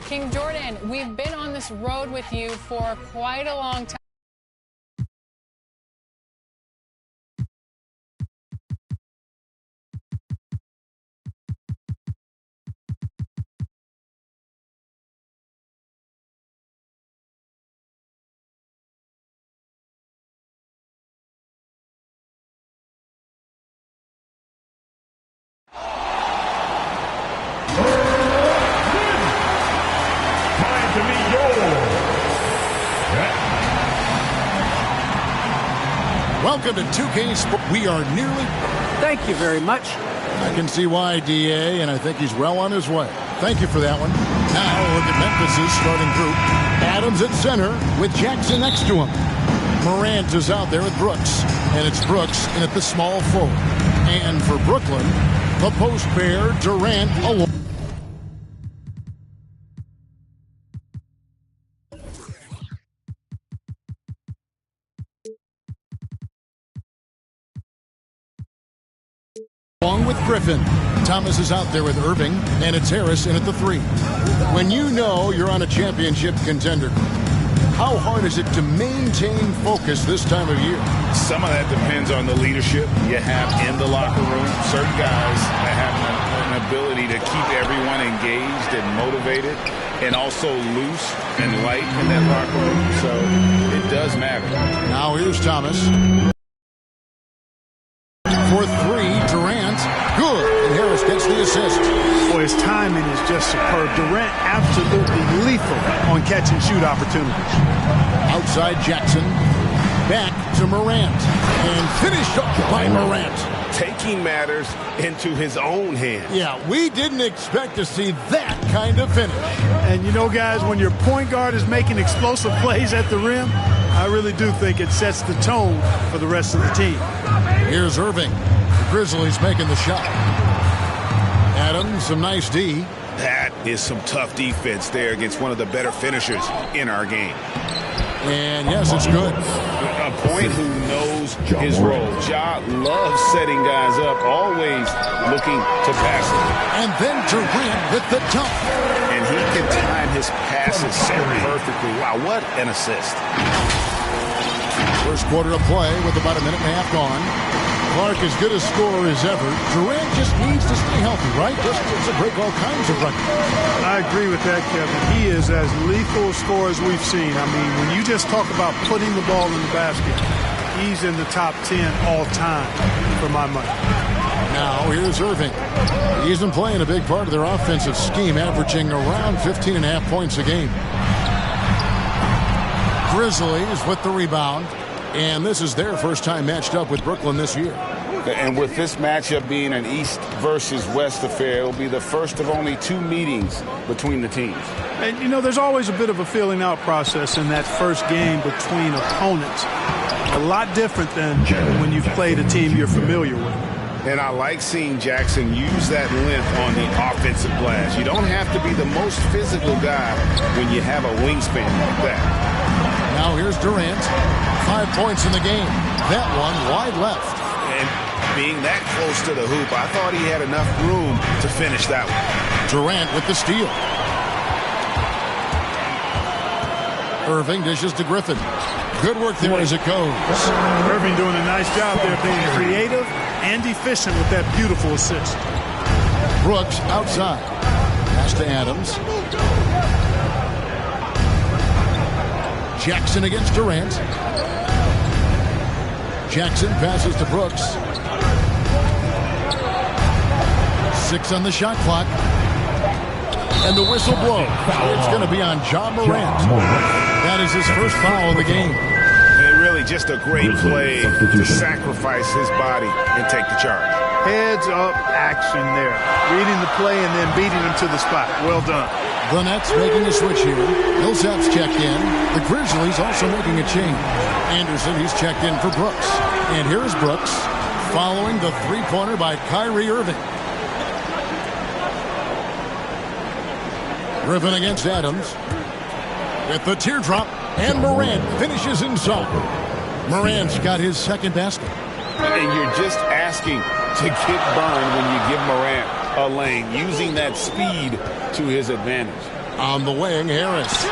King Jordan, we've been on this road with you for quite a long time. Welcome to 2K Sports. We are nearly... Thank you very much. I can see why, DA, and I think he's well on his way. Thank you for that one. Now look at Memphis's starting group. Adams at center with Jackson next to him. Morant is out there with Brooks, and it's Brooks in at the small forward. And for Brooklyn, the post pair, Durant alone. Along with Griffin. Thomas is out there with Irving, and it's Harris in at the 3. When you know you're on a championship contender, how hard is it to maintain focus this time of year? Some of that depends on the leadership you have in the locker room. Certain guys have an ability to keep everyone engaged and motivated and also loose and light in that locker room. So it does matter. Now here's Thomas. For 3, Durant. Good. And Harris gets the assist. Boy, his timing is just superb. Durant absolutely lethal on catch and shoot opportunities. Outside Jackson. Back to Morant. And finished up by Morant. Taking matters into his own hands. Yeah, we didn't expect to see that kind of finish. And you know, guys, when your point guard is making explosive plays at the rim, I really do think it sets the tone for the rest of the team. Here's Irving. The Grizzlies making the shot. Adams, some nice D. That is some tough defense there against one of the better finishers in our game. And yes, it's good. A point who knows his role. Ja loves setting guys up, always looking to pass it. And then Durant with the dunk. And he can time his passes so perfectly. Wow, what an assist. First quarter of play with about a minute and a half gone. Clark as good a scorer as ever. Durant just needs to stay healthy, right? Just to break all kinds of records. I agree with that, Kevin. He is as lethal a scorer as we've seen. I mean, when you just talk about putting the ball in the basket, he's in the top 10 all time for my money. Now here's Irving. He's been playing a big part of their offensive scheme, averaging around 15.5 points a game. Grizzlies with the rebound. And this is their first time matched up with Brooklyn this year. And with this matchup being an East versus West affair, it'll be the first of only 2 meetings between the teams. And, you know, there's always a bit of a filling out process in that first game between opponents. A lot different than when you've played a team you're familiar with. And I like seeing Jackson use that length on the offensive glass. You don't have to be the most physical guy when you have a wingspan like that. Now here's Durant. 5 points in the game. That one wide left. And being that close to the hoop, I thought he had enough room to finish that one. Durant with the steal. Irving dishes to Griffin. Good work there as it goes. Irving doing a nice job there, being creative and efficient with that beautiful assist. Brooks outside. Pass to Adams. Jackson against Durant. Jackson passes to Brooks. 6 on the shot clock. And the whistle blows. It's going to be on Ja Morant. That is his first foul of the game. And really just a great play to sacrifice his body and take the charge. Heads up action there. Reading the play and then beating him to the spot. Well done. The Nets making a switch here. Millsap's checked in. The Grizzlies also making a change. Anderson, he's checked in for Brooks. And here's Brooks following the three-pointer by Kyrie Irving. Griffin against Adams. With the teardrop. And Morant finishes inside. Morant's got his second basket. And you're just asking to get burned when you give Morant a lane, using that speed to his advantage. On the wing, Harris.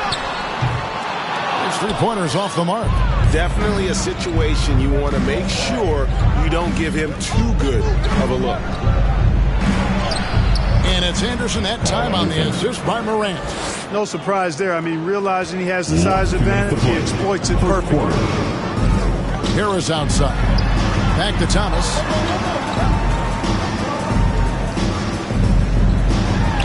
His three-pointers off the mark. Definitely a situation you want to make sure you don't give him too good of a look. And it's Anderson that time on the assist by Morant. No surprise there. I mean, realizing he has the size advantage, he exploits it perfectly. Harris outside. Back to Thomas.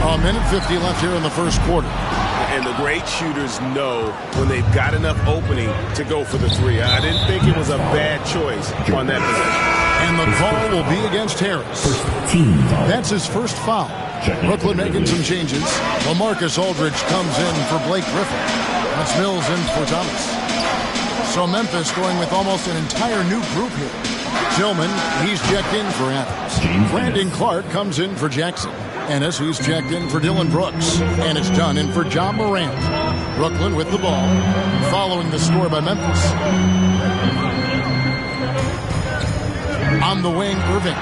A minute 50 left here in the first quarter. And the great shooters know when they've got enough opening to go for the three. I didn't think it was a bad choice on that possession. And the call will be against Harris. That's his first foul. Brooklyn making some changes. LaMarcus Aldridge comes in for Blake Griffin. That's Mills in for Thomas. So Memphis going with almost an entire new group here. Tillman, he's checked in for Adams. Brandon Clark comes in for Jackson. Ennis, he's checked in for Dylan Brooks. And it's done in for John Morant. Brooklyn with the ball, following the score by Memphis. On the wing, Irving.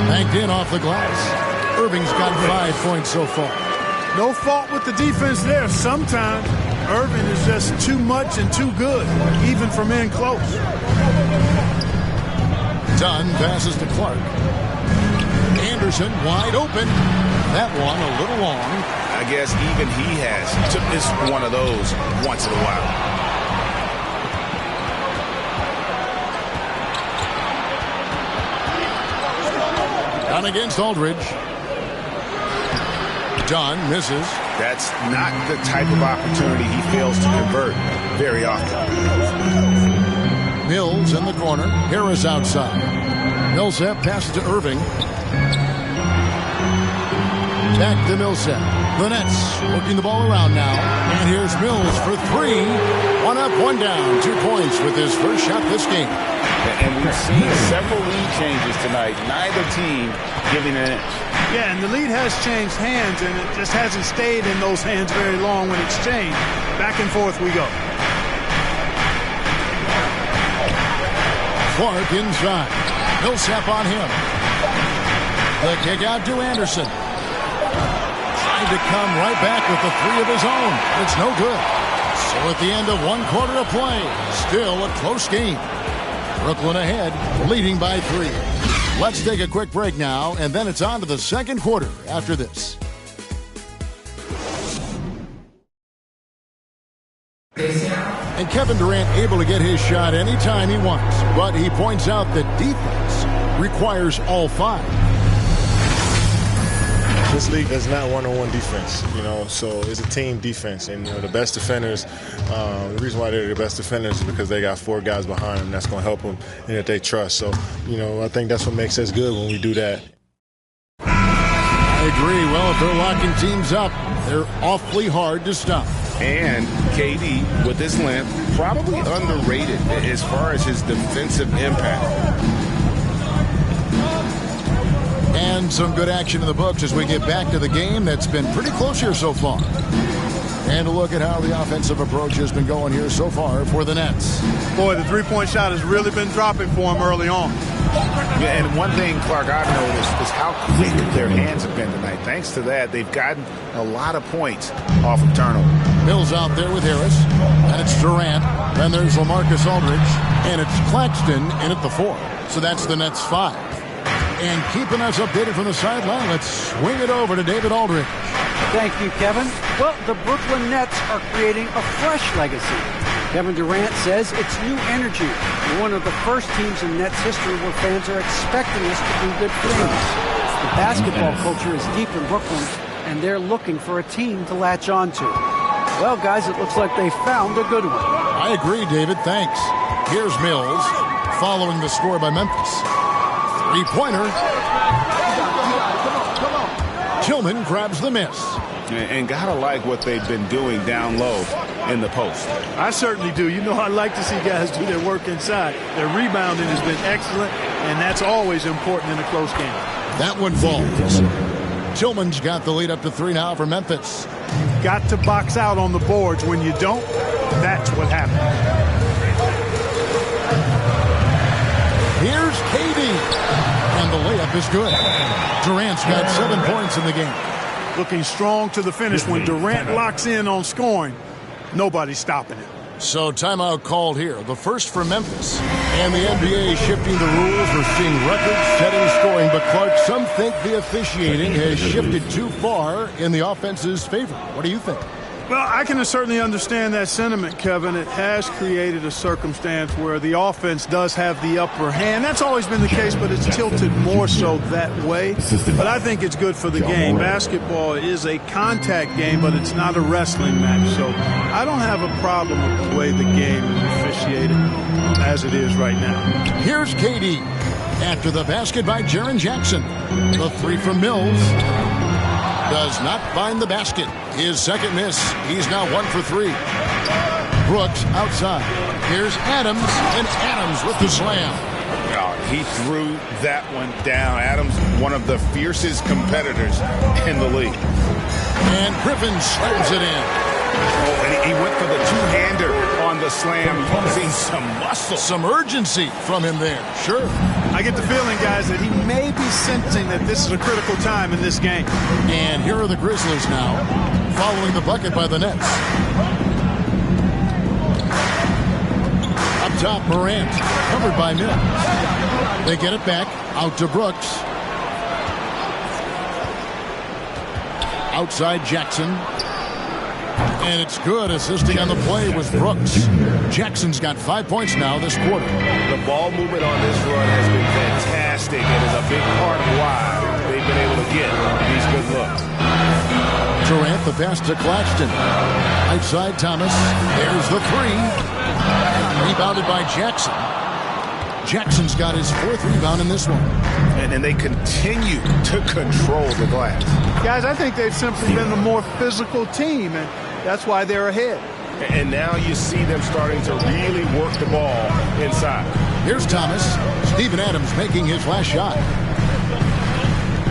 Banked in off the glass. Irving's got 5 points so far. No fault with the defense there. Sometimes Irving is just too much and too good, even from in close. Dunn passes to Clark. Anderson wide open. That one a little long. I guess even he has. It's one of those once in a while. Dunn against Aldridge. Dunn misses. That's not the type of opportunity he fails to convert very often. Mills in the corner. Harris outside. Millsap passes to Irving. Back to Millsap. The Nets working the ball around now. And here's Mills for three. One up, one down. 2 points with his first shot this game. And we've seen several lead changes tonight. Neither team giving an inch. Yeah, and the lead has changed hands, and it just hasn't stayed in those hands very long when it's changed. Back and forth we go. Clark inside. Millsap on him. The kick out to Anderson. Trying to come right back with the three of his own. It's no good. So at the end of 1 quarter of play, still a close game. Brooklyn ahead, leading by 3. Let's take a quick break now, and then it's on to the second quarter after this. And Kevin Durant able to get his shot anytime he wants, but he points out that defense requires all 5. This league is not one-on-one defense, so it's a team defense. And, the best defenders, the reason why they're the best defenders is because they got 4 guys behind them that's going to help them and that they trust. So, I think that's what makes us good when we do that. I agree. Well, if they're locking teams up, they're awfully hard to stop. And KD, with his length, probably underrated as far as his defensive impact. And some good action in the books as we get back to the game that's been pretty close here so far. And a look at how the offensive approach has been going here so far for the Nets. Boy, the three-point shot has really been dropping for him early on. Yeah, and one thing, Clark, I've noticed is how quick their hands have been tonight. Thanks to that, they've gotten a lot of points off of turnover. Mills out there with Harris. And it's Durant. Then there's LaMarcus Aldridge. And it's Claxton in at the 4. So that's the Nets 5. And keeping us updated from the sideline, let's swing it over to David Aldridge. Thank you, Kevin. Well, the Brooklyn Nets are creating a fresh legacy. Kevin Durant says it's new energy. We're one of the first teams in Nets history where fans are expecting us to do good things. The basketball culture is deep in Brooklyn, and they're looking for a team to latch on to. Well, guys, it looks like they found a good one. I agree, David. Thanks. Here's Mills, following the score by Memphis. Three-pointer. Tillman grabs the miss. And gotta like what they've been doing down low in the post. I certainly do. I like to see guys do their work inside. Their rebounding has been excellent, and that's always important in a close game. That one falls. Tillman's got the lead up to 3 now for Memphis. You've got to box out on the boards. When you don't, that's what happens. Here's KD. And the layup is good. Durant's got 7 points in the game. Looking strong to the finish. When Durant locks in on scoring, nobody's stopping it. So timeout called here. The first for Memphis. And the NBA shifting the rules. We're seeing record-setting scoring. But, Clark, some think the officiating has shifted too far in the offense's favor. What do you think? Well, I can certainly understand that sentiment, Kevin. It has created a circumstance where the offense does have the upper hand. That's always been the case, but it's tilted more so that way. But I think it's good for the game. Basketball is a contact game, but it's not a wrestling match. So I don't have a problem with the way the game is officiated as it is right now. Here's KD. After the basket by Jaren Jackson. The three from Mills. Does not find the basket. His second miss. He's now 1 for 3. Brooks outside. Here's Adams, and Adams with the slam. Oh, he threw that one down. Adams, one of the fiercest competitors in the league. And Griffin slams it in. Oh, and he went for the two-hander on the slam, using some muscle. Some urgency from him there. Sure. I get the feeling, guys, that he may be sensing that this is a critical time in this game. And here are the Grizzlies now, following the bucket by the Nets. Up top, Morant, covered by Mills. They get it back, out to Brooks. Outside Jackson. And it's good, assisting on the play with Brooks. Jackson's got 5 points now this quarter. The ball movement on this run has been fantastic and is a big part of why they've been able to get these good looks. Durant, the pass to Claxton. Outside Thomas. There's the three. Rebounded by Jackson. Jackson's got his 4th rebound in this one. And they continue to control the glass. Guys, I think they've simply been the more physical team, and that's why they're ahead. And now you see them starting to really work the ball inside. Here's Thomas. Steven Adams making his last shot.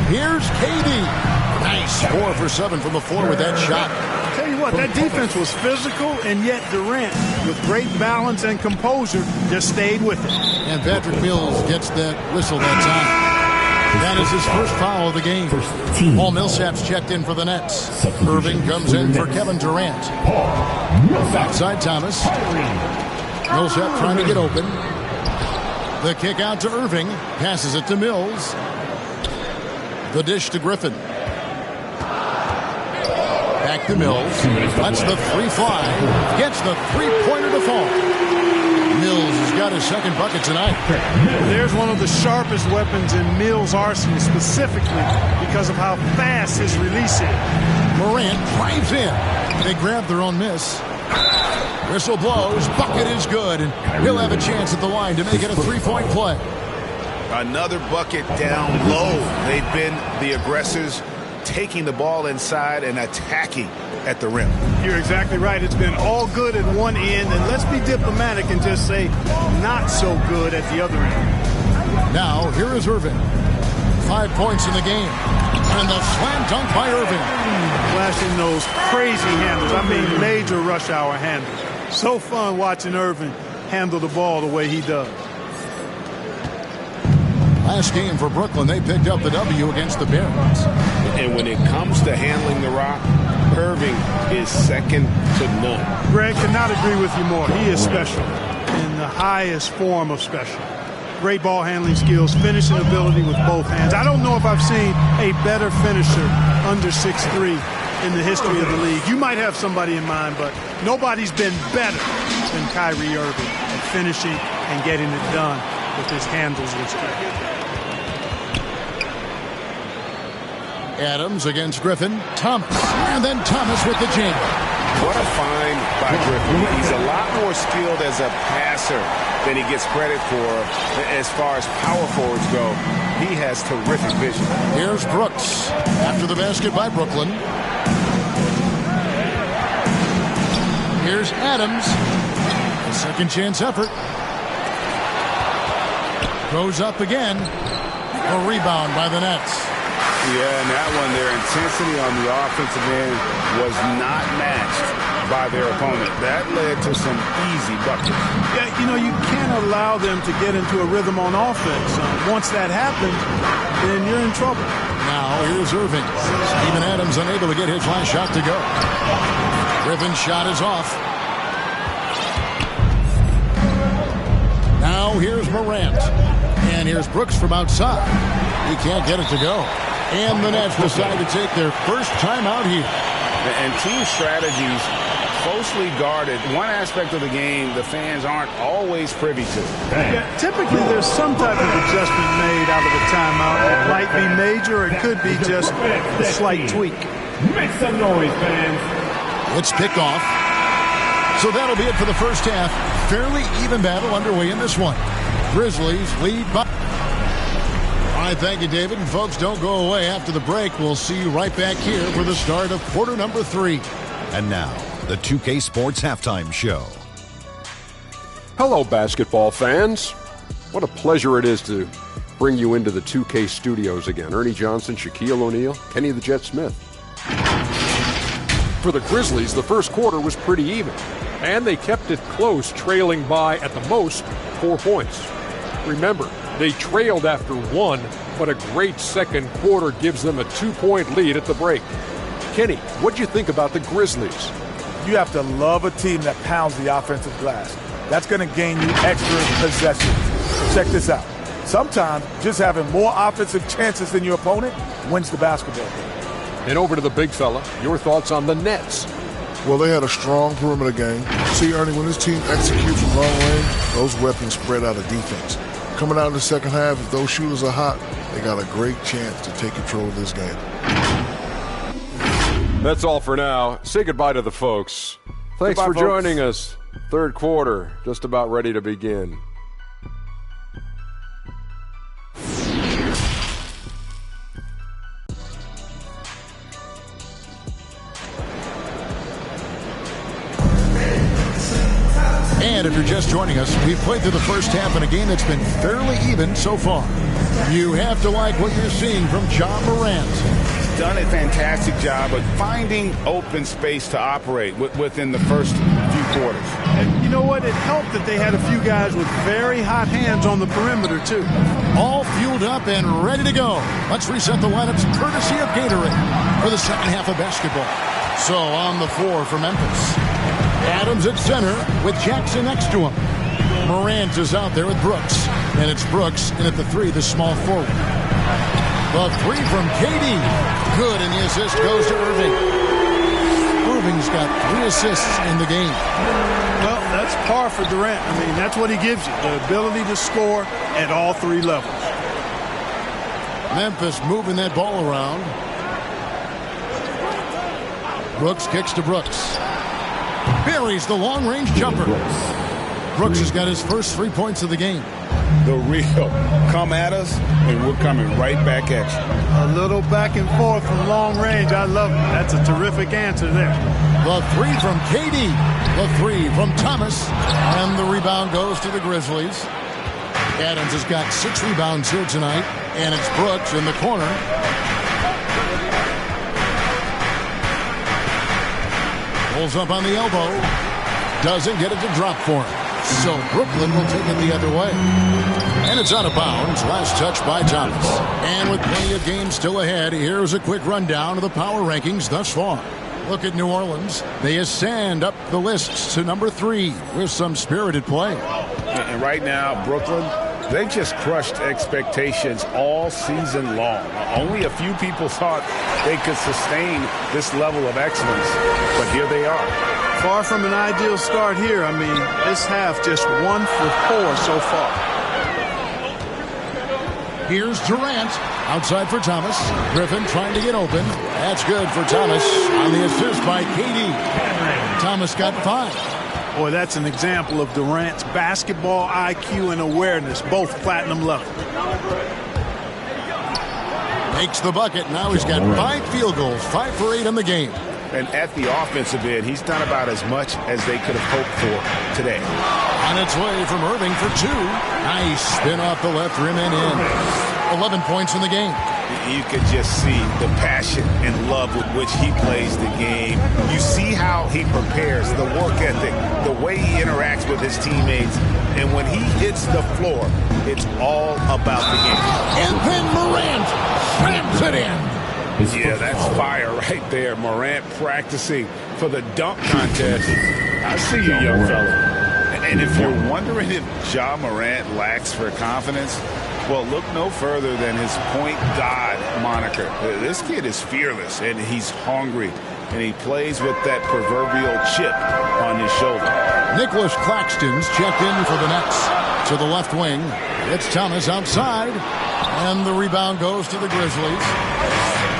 Here's KD. Nice. 4 for 7 from the floor with that shot. Tell you what, that defense was physical, and yet Durant, with great balance and composure, just stayed with it. And Patrick Mills gets that whistle that time. That is his first foul of the game. Paul Millsap's checked in for the Nets. Irving comes in for Kevin Durant. Outside Thomas. Millsap trying to get open. The kick out to Irving. Passes it to Mills. The dish to Griffin. Back to Mills. Lets the three fly. Gets the three-pointer to fall. Mills has got his second bucket tonight. There's one of the sharpest weapons in Mills' arsenal, specifically because of how fast his release is. Morant drives in. They grab their own miss. Whistle blows. Bucket is good. And he'll have a chance at the line to make it a 3-point play. Another bucket down low. They've been the aggressors, taking the ball inside and attacking at the rim. You're exactly right. It's been all good at one end, and let's be diplomatic and just say not so good at the other end. Now, here is Irving. 5 points in the game. And the slam dunk by Irving. Flashing those crazy handles. I mean, major rush hour handles. So fun watching Irving handle the ball the way he does. Last game for Brooklyn, they picked up the W against the Barons. And when it comes to handling the rock, Irving is second to none. Greg, cannot agree with you more. He is special in the highest form of special. Great ball handling skills, finishing ability with both hands. I don't know if I've seen a better finisher under 6'3" in the history of the league. You might have somebody in mind, but nobody's been better than Kyrie Irving at finishing and getting it done with his handles with strength. Adams against Griffin. Thomas. And then Thomas with the jam. What a find by Griffin. He's a lot more skilled as a passer than he gets credit for as far as power forwards go. He has terrific vision. Here's Brooks after the basket by Brooklyn. Here's Adams. Second chance effort. Goes up again. A rebound by the Nets. Yeah, and that one, their intensity on the offensive end was not matched by their opponent. That led to some easy buckets. Yeah, you know, you can't allow them to get into a rhythm on offense. Once that happens, then you're in trouble. Now here's Irving. Steven Adams unable to get his last shot to go. Griffin's shot is off. Now here's Morant. And here's Brooks from outside. He can't get it to go. And the Nets decide to take their first time out here. And team strategies closely guarded. One aspect of the game the fans aren't always privy to. Yeah, typically there's some type of adjustment made out of a timeout. It might be major or it could be just a slight tweak. Make some noise, fans. It's picked off. So that'll be it for the first half. Fairly even battle underway in this one. Grizzlies lead by... All right, thank you, David. And folks, don't go away. After the break, we'll see you right back here for the start of quarter number 3. And now, the 2K Sports Halftime Show. Hello, basketball fans. What a pleasure it is to bring you into the 2K studios again. Ernie Johnson, Shaquille O'Neal, Kenny the Jet Smith. For the Grizzlies, the first quarter was pretty even, and they kept it close, trailing by, at the most, 4 points. Remember, they trailed after 1, but a great second quarter gives them a 2-point lead at the break. Kenny, what'd you think about the Grizzlies? You have to love a team that pounds the offensive glass. That's going to gain you extra possessions. Check this out. Sometimes just having more offensive chances than your opponent wins the basketball game. And over to the big fella, your thoughts on the Nets. Well, they had a strong perimeter game. See, Ernie, when this team executes from long range, those weapons spread out of defense. Coming out in the second half, if those shooters are hot, they got a great chance to take control of this game. That's all for now. Say goodbye to the folks. Thanks for joining us. Third quarter, just about ready to begin. And if you're just joining us, we've played through the first half in a game that's been fairly even so far. You have to like what you're seeing from Ja Morant. He's done a fantastic job of finding open space to operate within the first few quarters. And you know what? It helped that they had a few guys with very hot hands on the perimeter, too. All fueled up and ready to go. Let's reset the lineups courtesy of Gatorade for the second half of basketball. So on the floor for Memphis, Adams at center with Jackson next to him. Morant is out there with Brooks. And it's Brooks in at the 3, the small forward. The 3 from KD. Good, and the assist goes to Irving. Irving's got 3 assists in the game. Well, that's par for Durant. I mean, that's what he gives you, the ability to score at all 3 levels. Memphis moving that ball around. Brooks kicks to Brooks. Buries the long-range jumper. Brooks has got his first 3 points of the game. The real come at us, and we're coming right back at you. A little back and forth from long range. I love it. That's a terrific answer there. The 3 from KD. The 3 from Thomas. And the rebound goes to the Grizzlies. Adams has got 6 rebounds here tonight. And it's Brooks in the corner. Pulls up on the elbow. Doesn't get it to drop for him. So Brooklyn will take it the other way. And it's out of bounds. Last touch by Thomas. And with plenty of games still ahead, here's a quick rundown of the power rankings thus far. Look at New Orleans. They ascend up the lists to number 3 with some spirited play. And right now, Brooklyn, they just crushed expectations all season long. Only a few people thought they could sustain this level of excellence, but here they are. Far from an ideal start here. I mean, this half just 1 for 4 so far. Here's Durant outside for Thomas. Griffin trying to get open. That's good for Thomas on the assist by KD. Thomas got 5. Boy, that's an example of Durant's basketball IQ and awareness, both platinum level. Makes the bucket. Now he's got 5 field goals, 5 for 8 in the game. And at the offensive end, he's done about as much as they could have hoped for today. On its way from Irving for 2. Nice spin off the left rim and in. 11 points in the game. You could just see the passion and love with which he plays the game. You see how he prepares, the work ethic, the way he interacts with his teammates. And when he hits the floor, it's all about the game. And then Morant slams it in. Yeah, that's fire right there. Morant practicing for the dunk contest. I see you, young fella. And if you're wondering if Ja Morant lacks for confidence, well, look no further than his point god moniker. This kid is fearless, and he's hungry, and he plays with that proverbial chip on his shoulder. Nicholas Claxton's checked in for the Nets. To the left wing, it's Thomas outside, and the rebound goes to the Grizzlies.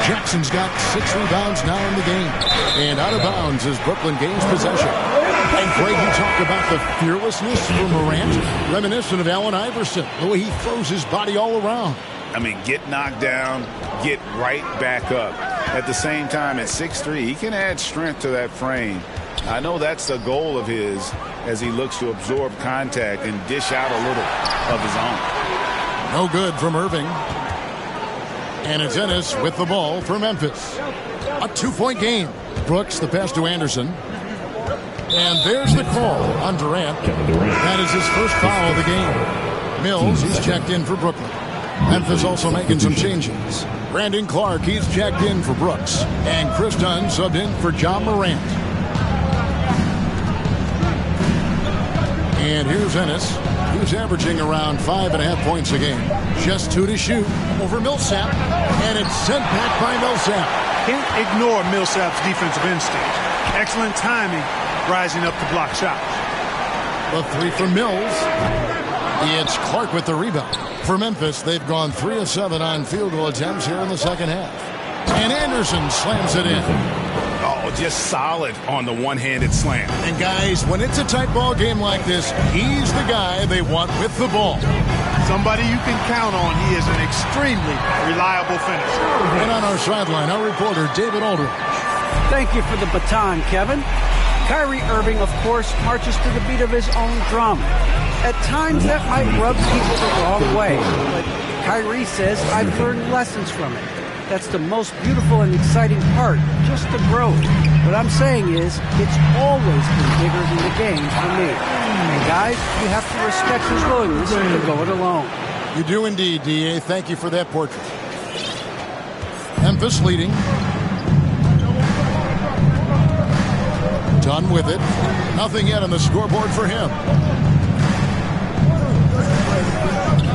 Jackson's got 6 rebounds now in the game, and out of bounds as Brooklyn gains possession. And Greg, you talked about the fearlessness for Morant, reminiscent of Allen Iverson, the way he throws his body all around. I mean, get knocked down, get right back up. At the same time, at 6'3", he can add strength to that frame. I know that's the goal of his as he looks to absorb contact and dish out a little of his own. No good from Irving. And it's Ennis with the ball for Memphis. A 2-point game. Brooks, the pass to Anderson. And there's the call on Durant. That is his first foul of the game. Mills, he's checked in for Brooklyn. Memphis also making some changes. Brandon Clark, he's checked in for Brooks. And Chris Dunn subbed in for Ja Morant. And here's Ennis, who's averaging around 5.5 points a game. Just 2 to shoot over Millsap. And it's sent back by Millsap. Can't ignore Millsap's defensive instinct. Excellent timing, rising up to block shots. The 3 from Mills. It's Clark with the rebound. For Memphis, they've gone 3 of 7 on field goal attempts here in the second half. And Anderson slams it in. Oh, just solid on the one-handed slam. And guys, when it's a tight ball game like this, he's the guy they want with the ball. Somebody you can count on. He is an extremely reliable finisher. And on our sideline, our reporter, David Aldridge. Thank you for the baton, Kevin. Kyrie Irving, of course, marches to the beat of his own drum. At times, that might rub people the wrong way, but Kyrie says, I've learned lessons from it. That's the most beautiful and exciting part, just the growth. What I'm saying is, it's always been bigger than the game for me. And guys, you have to respect his willingness to go it alone. You do indeed, D.A. Thank you for that portrait. Memphis leading. Done with it. Nothing yet on the scoreboard for him.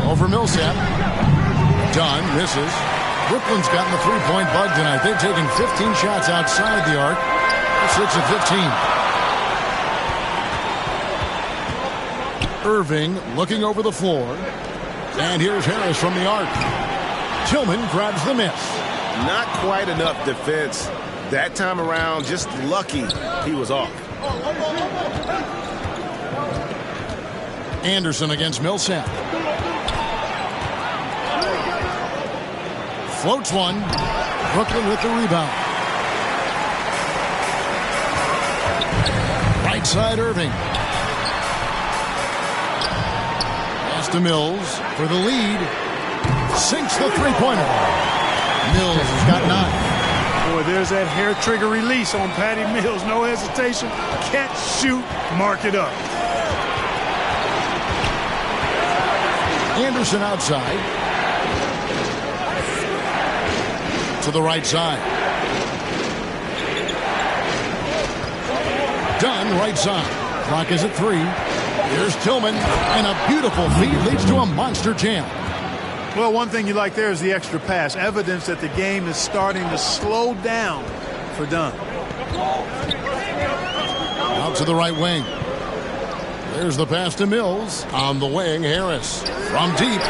Over Millsap. Dunn misses. Brooklyn's gotten the 3-point bug tonight. They've taken 15 shots outside the arc. 6 of 15. Irving looking over the floor. And here's Harris from the arc. Tillman grabs the miss. Not quite enough defense. That time around, just lucky he was off. Anderson against Millsap. Floats one. Brooklyn with the rebound. Right side Irving. Pass to Mills for the lead. Sinks the three-pointer. Mills has got 9. Boy, there's that hair trigger release on Patty Mills. No hesitation. Catch, shoot, mark it up. Anderson outside. To the right side. Dunn right side. Clock is at 3. Here's Tillman. And a beautiful feed leads to a monster jam. Well, one thing you like there is the extra pass. Evidence that the game is starting to slow down for Dunn. Out to the right wing. There's the pass to Mills. On the wing, Harris. From deep.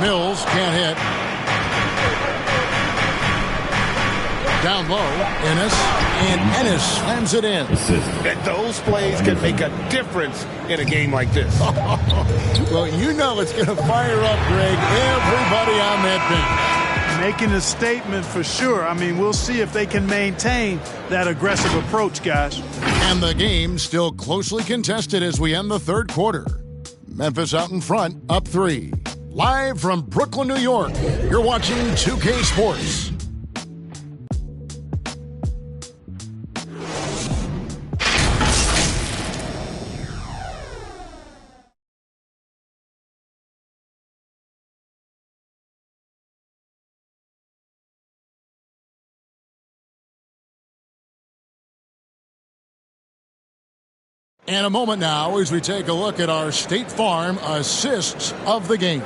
Mills can't hit. Down low, Ennis. And Ennis slams it in. Those plays can make a difference in a game like this. Well, you know it's going to fire up, Greg, everybody on that bench. Making a statement for sure. I mean, we'll see if they can maintain that aggressive approach, guys. And the game still closely contested as we end the third quarter. Memphis out in front, up 3. Live from Brooklyn, New York, you're watching 2K Sports. And a moment now as we take a look at our State Farm assists of the game.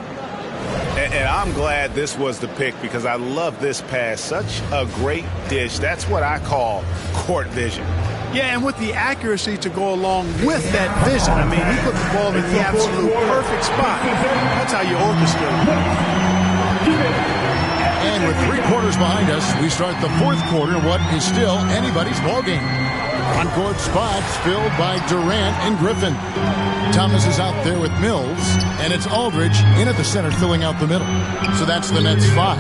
And I'm glad this was the pick because I love this pass. Such a great dish. That's what I call court vision. Yeah, and with the accuracy to go along with that vision. I mean, he put the ball in the absolute perfect spot. That's how you orchestrate. And with 3 quarters behind us, we start the 4th quarter in what is still anybody's ball game. On-court spots filled by Durant and Griffin. Thomas is out there with Mills, and it's Aldridge in at the center filling out the middle. So that's the Nets 5.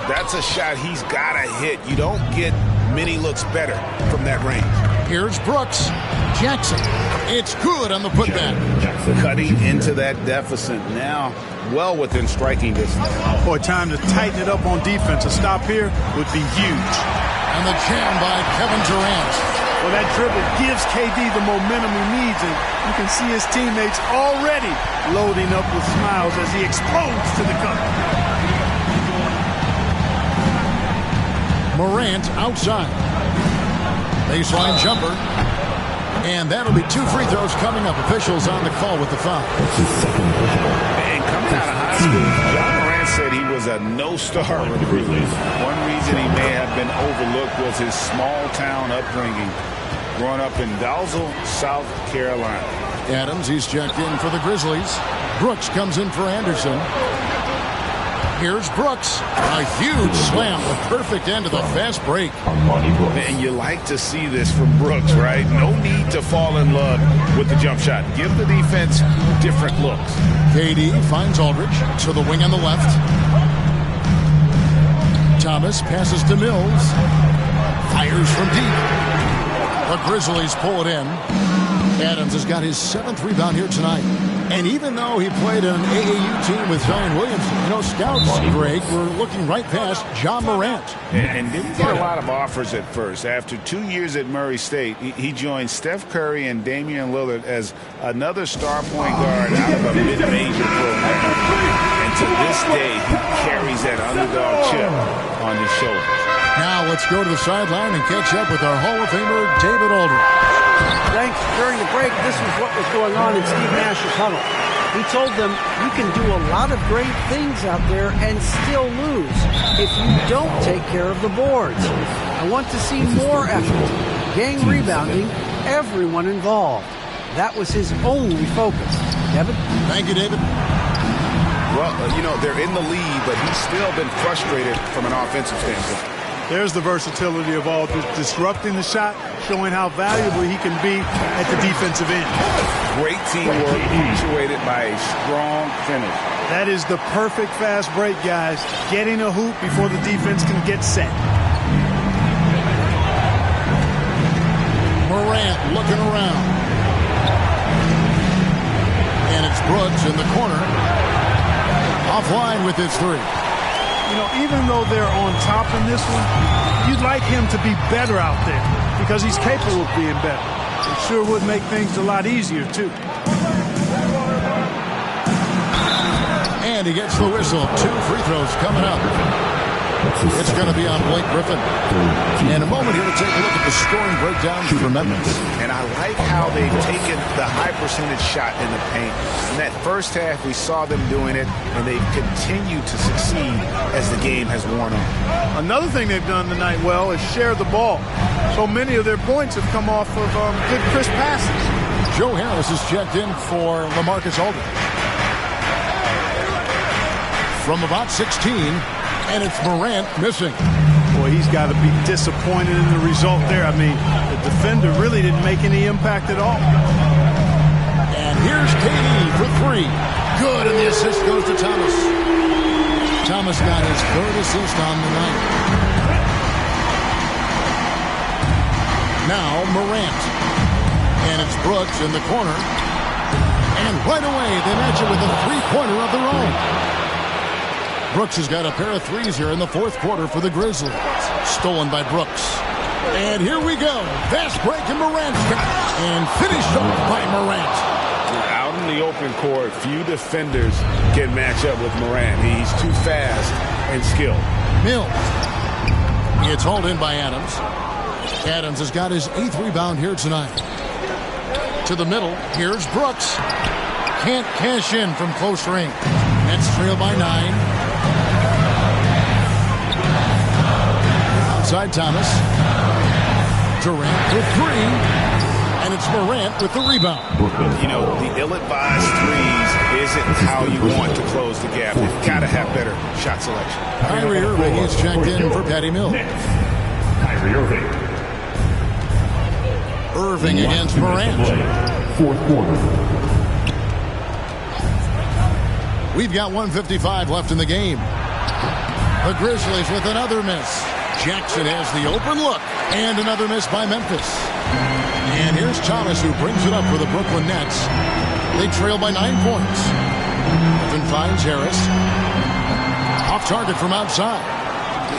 That's a shot he's got to hit. You don't get many looks better from that range. Here's Brooks. Jackson. It's good on the putback. Cutting into that deficit now, well within striking distance. Boy, time to tighten it up on defense. A stop here would be huge. And the jam by Kevin Durant. Well, that dribble gives KD the momentum he needs, and you can see his teammates already loading up with smiles as he explodes to the cup. Morant outside. Baseline jumper. And that'll be 2 free throws coming up. Officials on the call with the foul. And coming out of high school, John Morant said he was a no-star recruit. One reason he may have been overlooked was his small-town upbringing, growing up in Dalzell, South Carolina. Adams, he's checked in for the Grizzlies. Brooks comes in for Anderson. Here's Brooks. A huge slam, the perfect end of the fast break. And you like to see this from Brooks, right? No need to fall in love with the jump shot. Give the defense different looks. KD finds Aldridge to the wing on the left. Thomas passes to Mills. Fires from deep. The Grizzlies pull it in. Adams has got his 7th rebound here tonight. And even though he played an AAU team with Zion Williamson, you know, scouts, Greg, were looking right past John Morant. And didn't get a lot of offers at first. After 2 years at Murray State, he joined Steph Curry and Damian Lillard as another star point guard out of a mid-major program. And to this day, he carries that underdog chip on his shoulders. Now let's go to the sideline and catch up with our Hall of Famer, David Aldridge. Thanks. During the break, this was what was going on in Steve Nash's huddle. He told them, you can do a lot of great things out there and still lose if you don't take care of the boards. I want to see more effort, gang rebounding, everyone involved. That was his only focus. Kevin? Thank you, David. Well, you know, they're in the lead, but he's still been frustrated from an offensive standpoint. There's the versatility of Aldridge, disrupting the shot, showing how valuable he can be at the defensive end. Great teamwork, punctuated by a strong finish. That is the perfect fast break, guys. Getting a hoop before the defense can get set. Morant looking around. And it's Brooks in the corner. Offline with his 3. You know, even though they're on top in this one, you'd like him to be better out there because he's capable of being better. It sure would make things a lot easier, too. And he gets the whistle. 2 free throws coming up. It's going to be on Blake Griffin. In a moment here, we'll take a look at the scoring breakdown for Memphis. And I like how they've taken the high percentage shot in the paint. In that first half, we saw them doing it, and they've continued to succeed as the game has worn on. Another thing they've done tonight well is share the ball. So many of their points have come off of good, crisp passes. Joe Harris is checked in for LaMarcus Aldridge. From about 16, and it's Morant missing. Boy, he's got to be disappointed in the result there. I mean, the defender really didn't make any impact at all. And here's KD for 3. Good, and the assist goes to Thomas. Thomas got his 3rd assist on the night. Now Morant. And it's Brooks in the corner. And right away, they match it with a 3-pointer of Brooks has got a pair of threes here in the fourth quarter for the Grizzlies. Stolen by Brooks. And here we go. Fast break and Morant's got it. And finished off by Morant. Out in the open court, few defenders can match up with Morant. He's too fast and skilled. Mills. It's hauled in by Adams. Adams has got his 8th rebound here tonight. To the middle. Here's Brooks. Can't cash in from close range. Nets trail by 9. Outside Thomas. Durant with 3. And it's Morant with the rebound. You know, the ill-advised threes isn't how you want to close the gap. You've got to have better shot selection. Kyrie Irving is checked in for Patty Mills. Kyrie Irving. Irving against Morant. Fourth quarter. We've got 1:55 left in the game. The Grizzlies with another miss. Jackson has the open look. And another miss by Memphis. And here's Thomas who brings it up for the Brooklyn Nets. They trail by 9 points. Griffin finds Harris. Off target from outside.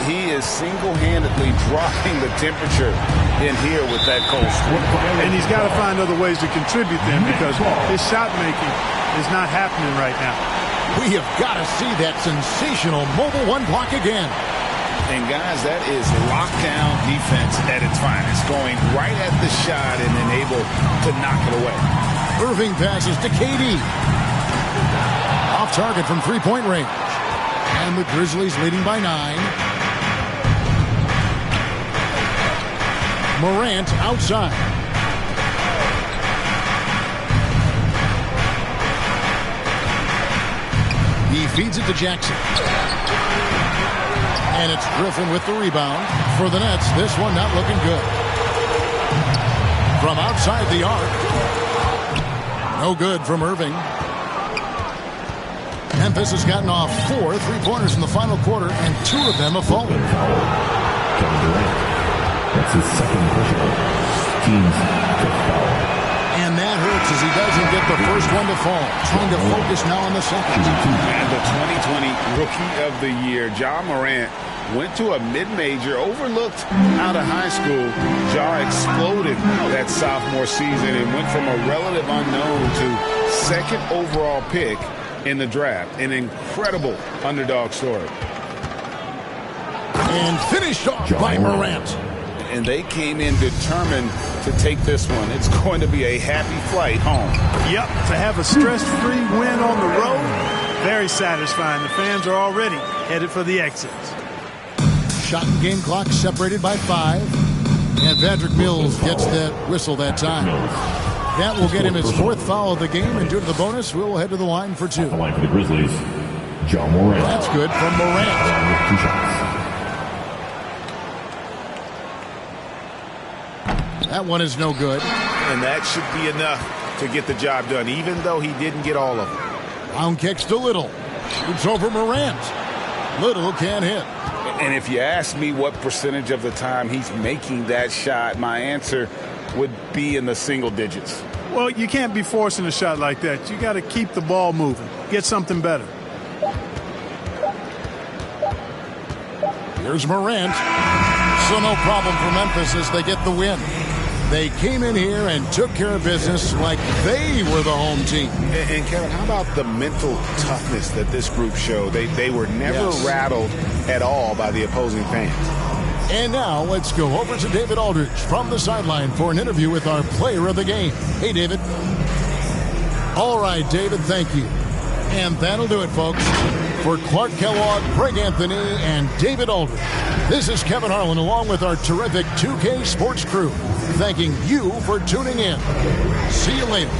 He is single-handedly dropping the temperature in here with that cold streak. And he's got to find other ways to contribute then because his shot making is not happening right now. We have got to see that sensational mobile one block again. And guys, that is lockdown defense at its finest, going right at the shot and then able to knock it away. Irving passes to KD. Off target from three-point range. And the Grizzlies leading by 9. Morant outside. He feeds it to Jackson. And it's Griffin with the rebound. For the Nets, this one not looking good. From outside the arc. No good from Irving. Memphis has gotten off 4 3-pointers in the final quarter, and 2 of them have fallen. Kevin Durant. That's his second personal. Team's fifth foul. And that hurts as he doesn't get the first one to fall. Trying to focus now on the second. And the 2020 Rookie of the Year, Ja Morant, went to a mid-major, overlooked out of high school. Ja exploded that sophomore season and went from a relative unknown to second overall pick in the draft. An incredible underdog story. And finished off by Morant. And they came in determined to take this one. It's going to be a happy flight home. Yep, to have a stress-free win on the road, very satisfying. The fans are already headed for the exits. Shot and game clock separated by 5. And Patrick Mills gets that whistle that time. That will get him his 4th foul of the game, and due to the bonus, we'll head to the line for 2. The line for the Grizzlies, Ja Morant. That's good from Morant. With 2 shots. That one is no good. And that should be enough to get the job done, even though he didn't get all of them. Round kicks to Little. Shoots over Morant. Little can't hit. And if you ask me what percentage of the time he's making that shot, my answer would be in the single digits. Well, you can't be forcing a shot like that. You got to keep the ball moving. Get something better. Here's Morant. So no problem for Memphis as they get the win. They came in here and took care of business like they were the home team. And Kevin, how about the mental toughness that this group showed? They were never rattled at all by the opposing fans. And now let's go over to David Aldridge from the sideline for an interview with our player of the game. Hey, David. All right, David, thank you. And that'll do it, folks. For Clark Kellogg, Greg Anthony, and David Aldridge, this is Kevin Harlan along with our terrific 2K Sports crew, thanking you for tuning in. See you later.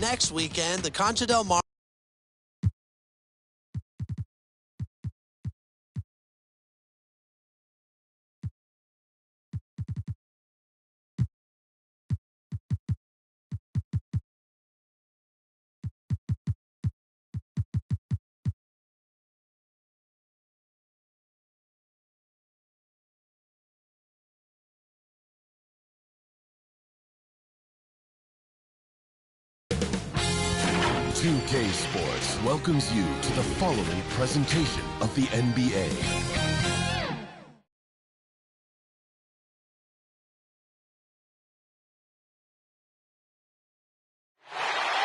Next weekend, the Concha del Mar. K Sports welcomes you to the following presentation of the NBA.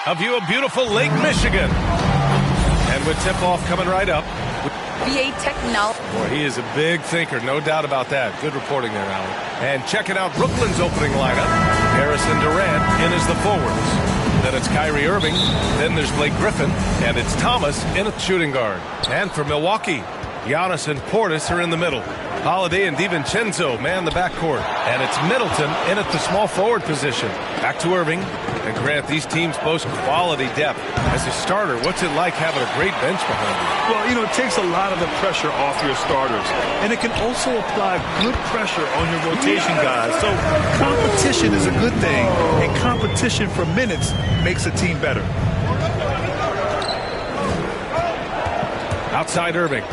A view of beautiful Lake Michigan. And with tip-off coming right up. VA technology. Boy, he is a big thinker, no doubt about that. Good reporting there, Alan. And checking out Brooklyn's opening lineup. Harrison Durant in as the forwards. Then it's Kyrie Irving. Then there's Blake Griffin. And it's Thomas in at shooting guard. And for Milwaukee, Giannis and Portis are in the middle. Holiday and DiVincenzo man the backcourt. And it's Middleton in at the small forward position. Back to Irving. And Grant, these teams boast quality depth. As a starter, what's it like having a great bench behind you? Well, you know, it takes a lot of the pressure off your starters. And it can also apply good pressure on your rotation guys. So competition is a good thing. And competition for minutes makes a team better. Outside Irving.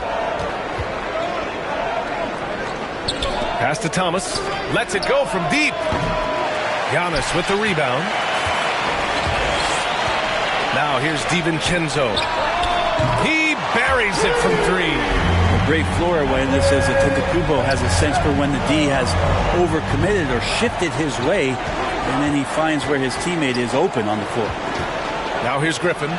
Pass to Thomas. Lets it go from deep. Giannis with the rebound. Now here's DiVincenzo. He buries it from three. A great floor awareness as Antetokounmpo has a sense for when the D has overcommitted or shifted his way, and then he finds where his teammate is open on the floor. Now here's Griffin.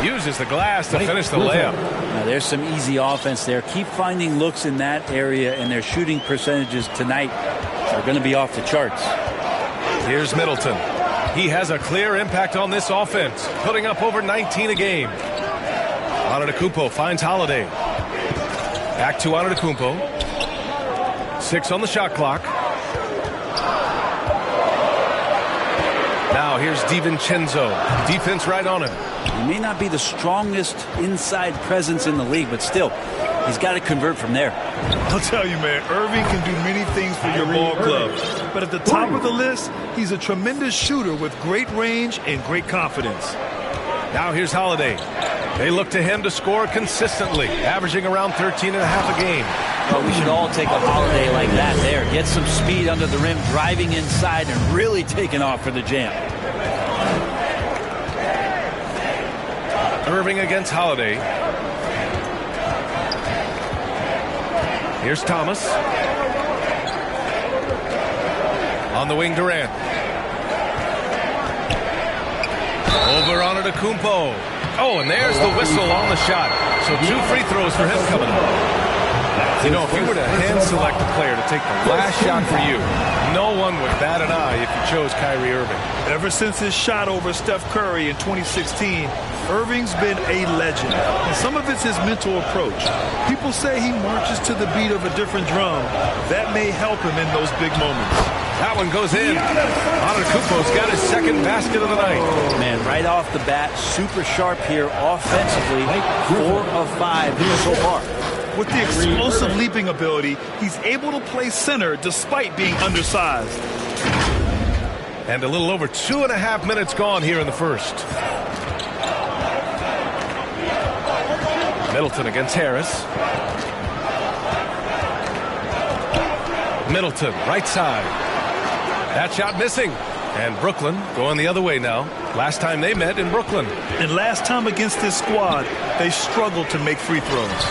Uses the glass to finish the layup. Now there's some easy offense there. Keep finding looks in that area, and their shooting percentages tonight are going to be off the charts. Here's Middleton. He has a clear impact on this offense, putting up over 19 a game. Antetokounmpo finds Holiday. Back to Antetokounmpo. 6 on the shot clock. Now here's DiVincenzo. Defense right on him. He may not be the strongest inside presence in the league, but still, he's got to convert from there. I'll tell you, man, Irving can do many things for your ball club. But at the top of the list, he's a tremendous shooter with great range and great confidence. Now here's Holiday. They look to him to score consistently, averaging around 13.5 a game. Well, we should all take a Holiday like that there. Get some speed under the rim, driving inside, and really taking off for the jam. Irving against Holiday. Here's Thomas. On the wing, Durant. Over Antetokounmpo. Oh, and there's the whistle on the shot. So 2 free throws for him coming up. You know, if you were to hand-select a player to take the last shot for you, no one would bat an eye if you chose Kyrie Irving. Ever since his shot over Steph Curry in 2016, Irving's been a legend. And some of it's his mental approach. People say he marches to the beat of a different drum. That may help him in those big moments. That one goes in. Antetokounmpo's got his second basket of the night. Man, right off the bat, super sharp here offensively. 4 of 5 so far. With the explosive leaping ability, he's able to play center despite being undersized. And a little over 2.5 minutes gone here in the first. Middleton against Harris. Middleton, right side. That shot missing. And Brooklyn going the other way now. Last time they met in Brooklyn. And last time against this squad, they struggled to make free throws.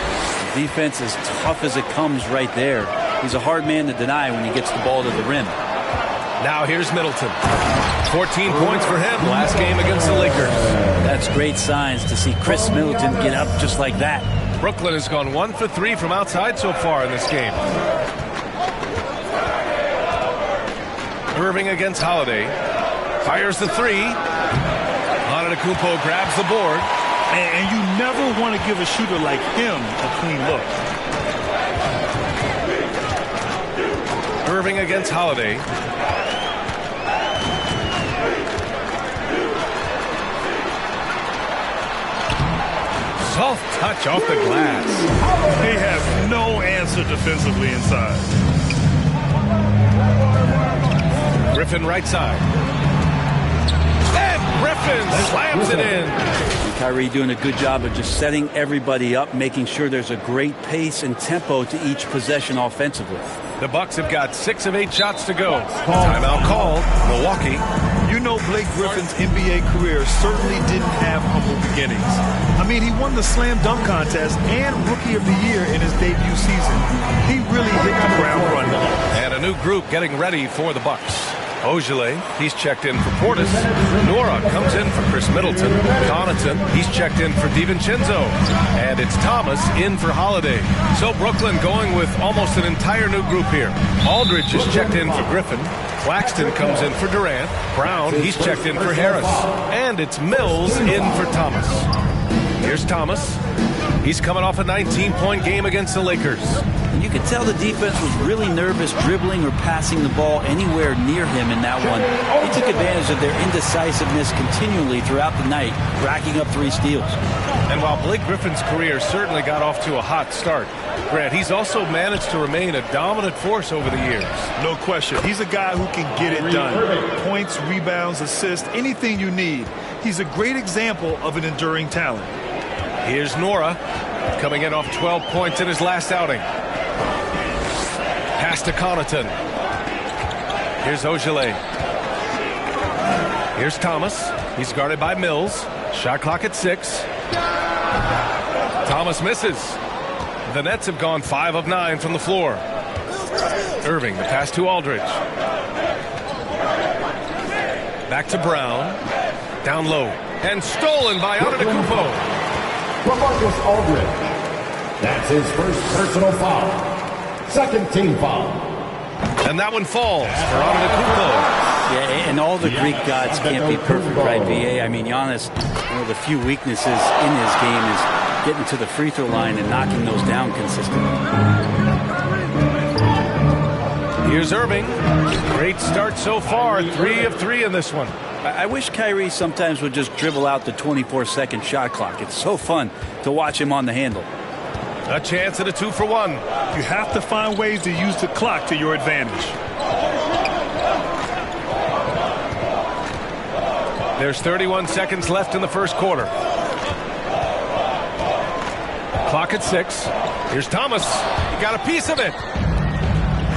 Defense as tough as it comes right there. He's a hard man to deny when he gets the ball to the rim. Now here's Middleton. 14 points for him last game against the Lakers. That's great signs to see Chris Middleton get up just like that. Brooklyn has gone 1 for 3 from outside so far in this game. Irving against Holiday. Fires the 3. Antetokounmpo grabs the board. And you never want to give a shooter like him a clean look. Irving against Holiday. Soft touch off the glass. They have no answer defensively inside. Griffin right side. And Griffin slams it in. And Kyrie doing a good job of just setting everybody up, making sure there's a great pace and tempo to each possession offensively. The Bucks have got 6 of 8 shots to go. Timeout called. Milwaukee. You know, Blake Griffin's NBA career certainly didn't have humble beginnings. I mean, he won the slam dunk contest and Rookie of the Year in his debut season. He really hit the ground running. And a new group getting ready for the Bucks. Ojale, he's checked in for Portis. Nora comes in for Chris Middleton. Connaughton, he's checked in for DiVincenzo. And it's Thomas in for Holiday. So Brooklyn going with almost an entire new group here. Aldridge is checked in for Griffin. Claxton comes in for Durant. Brown, he's checked in for Harris. And it's Mills in for Thomas. Here's Thomas. He's coming off a 19-point game against the Lakers. And you could tell the defense was really nervous dribbling or passing the ball anywhere near him in that one. He took advantage of their indecisiveness continually throughout the night, racking up 3 steals. And while Blake Griffin's career certainly got off to a hot start, Grant, he's also managed to remain a dominant force over the years. No question. He's a guy who can get it done. Points, rebounds, assists, anything you need. He's a great example of an enduring talent. Here's Nora, coming in off 12 points in his last outing. Pass to Connaughton. Here's Ojale. Here's Thomas. He's guarded by Mills. Shot clock at 6. Thomas misses. The Nets have gone 5 of 9 from the floor. Irving, the pass to Aldridge. Back to Brown. Down low. And stolen by Antetokounmpo. LaMarcus Aldridge. That's his first personal foul. Second team foul. And that one falls for Antetokounmpo. Yeah, and all the Greek gods can't be perfect, right, VA? I mean, Giannis, one of the few weaknesses in his game is getting to the free throw line and knocking those down consistently. Here's Irving. Great start so far. 3 of 3 in this one. I wish Kyrie sometimes would just dribble out the 24-second shot clock. It's so fun to watch him on the handle. A chance at a 2-for-1. You have to find ways to use the clock to your advantage. There's 31 seconds left in the first quarter. Clock at 6. Here's Thomas. He got a piece of it.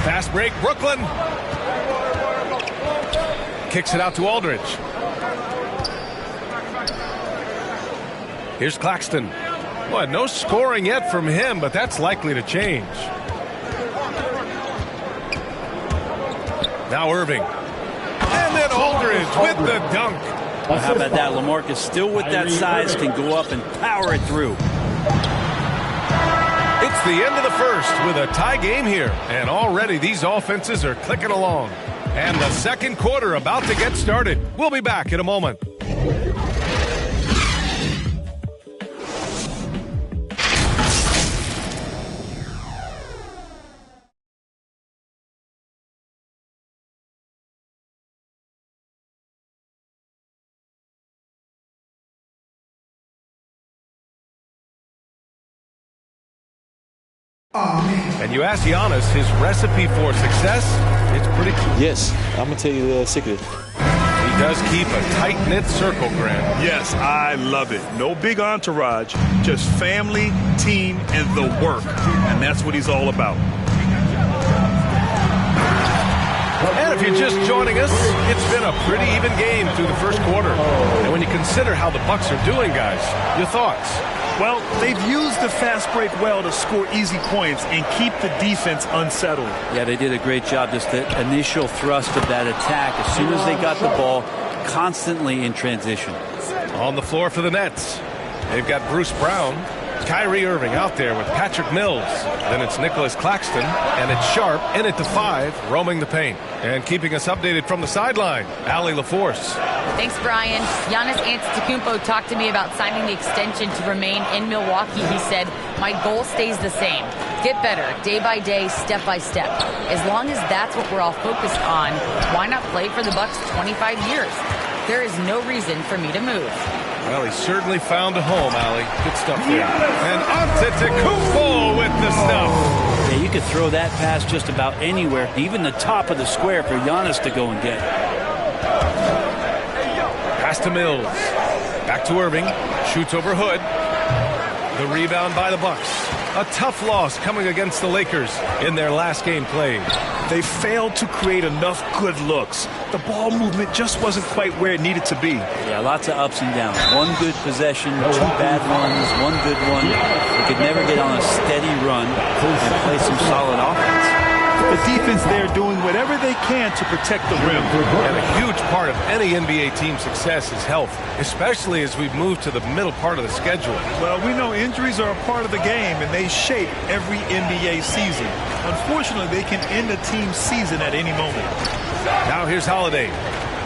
Fast break, Brooklyn. Kicks it out to Aldridge. Here's Claxton. Well, no scoring yet from him, but that's likely to change. Now Irving. And then Aldridge with the dunk. Well, how about that? LaMarcus still with that size can go up and power it through. It's the end of the first with a tie game here. And already these offenses are clicking along. And the second quarter about to get started. We'll be back in a moment. And you ask Giannis his recipe for success, it's pretty cool. Yes, I'm going to tell you the secret. He does keep a tight-knit circle, Grant. Yes, I love it. No big entourage, just family, team, and the work. And that's what he's all about. And if you're just joining us, it's been a pretty even game through the first quarter. And when you consider how the Bucks are doing, guys, your thoughts? Well, they've used the fast break well to score easy points and keep the defense unsettled. Yeah, they did a great job. Just the initial thrust of that attack, as soon as they got the ball, constantly in transition. On the floor for the Nets, they've got Bruce Brown, Kyrie Irving out there with Patrick Mills. Then it's Nicholas Claxton, and it's Sharp in it to 5, roaming the paint. And keeping us updated from the sideline, Allie LaForce. Thanks, Brian. Giannis Antetokounmpo talked to me about signing the extension to remain in Milwaukee. He said, my goal stays the same. Get better, day by day, step by step. As long as that's what we're all focused on, why not play for the Bucks 25 years? There is no reason for me to move. Well, he certainly found a home, Allie. Good stuff there. And Antetokounmpo with the stuff. Yeah, you could throw that pass just about anywhere, even the top of the square for Giannis to go and get. Pass to Mills. Back to Irving. Shoots over Hood. The rebound by the Bucks. A tough loss coming against the Lakers in their last game played. They failed to create enough good looks. The ball movement just wasn't quite where it needed to be. Yeah, lots of ups and downs. One good possession, 2 bad ones, 1 good one. They could never get on a steady run and play some solid offense. The defense there doing whatever they can to protect the rim. And a huge part of any NBA team's success is health, especially as we've moved to the middle part of the schedule. Well, we know injuries are a part of the game, and they shape every NBA season. Unfortunately, they can end a team's season at any moment. Now here's Holiday.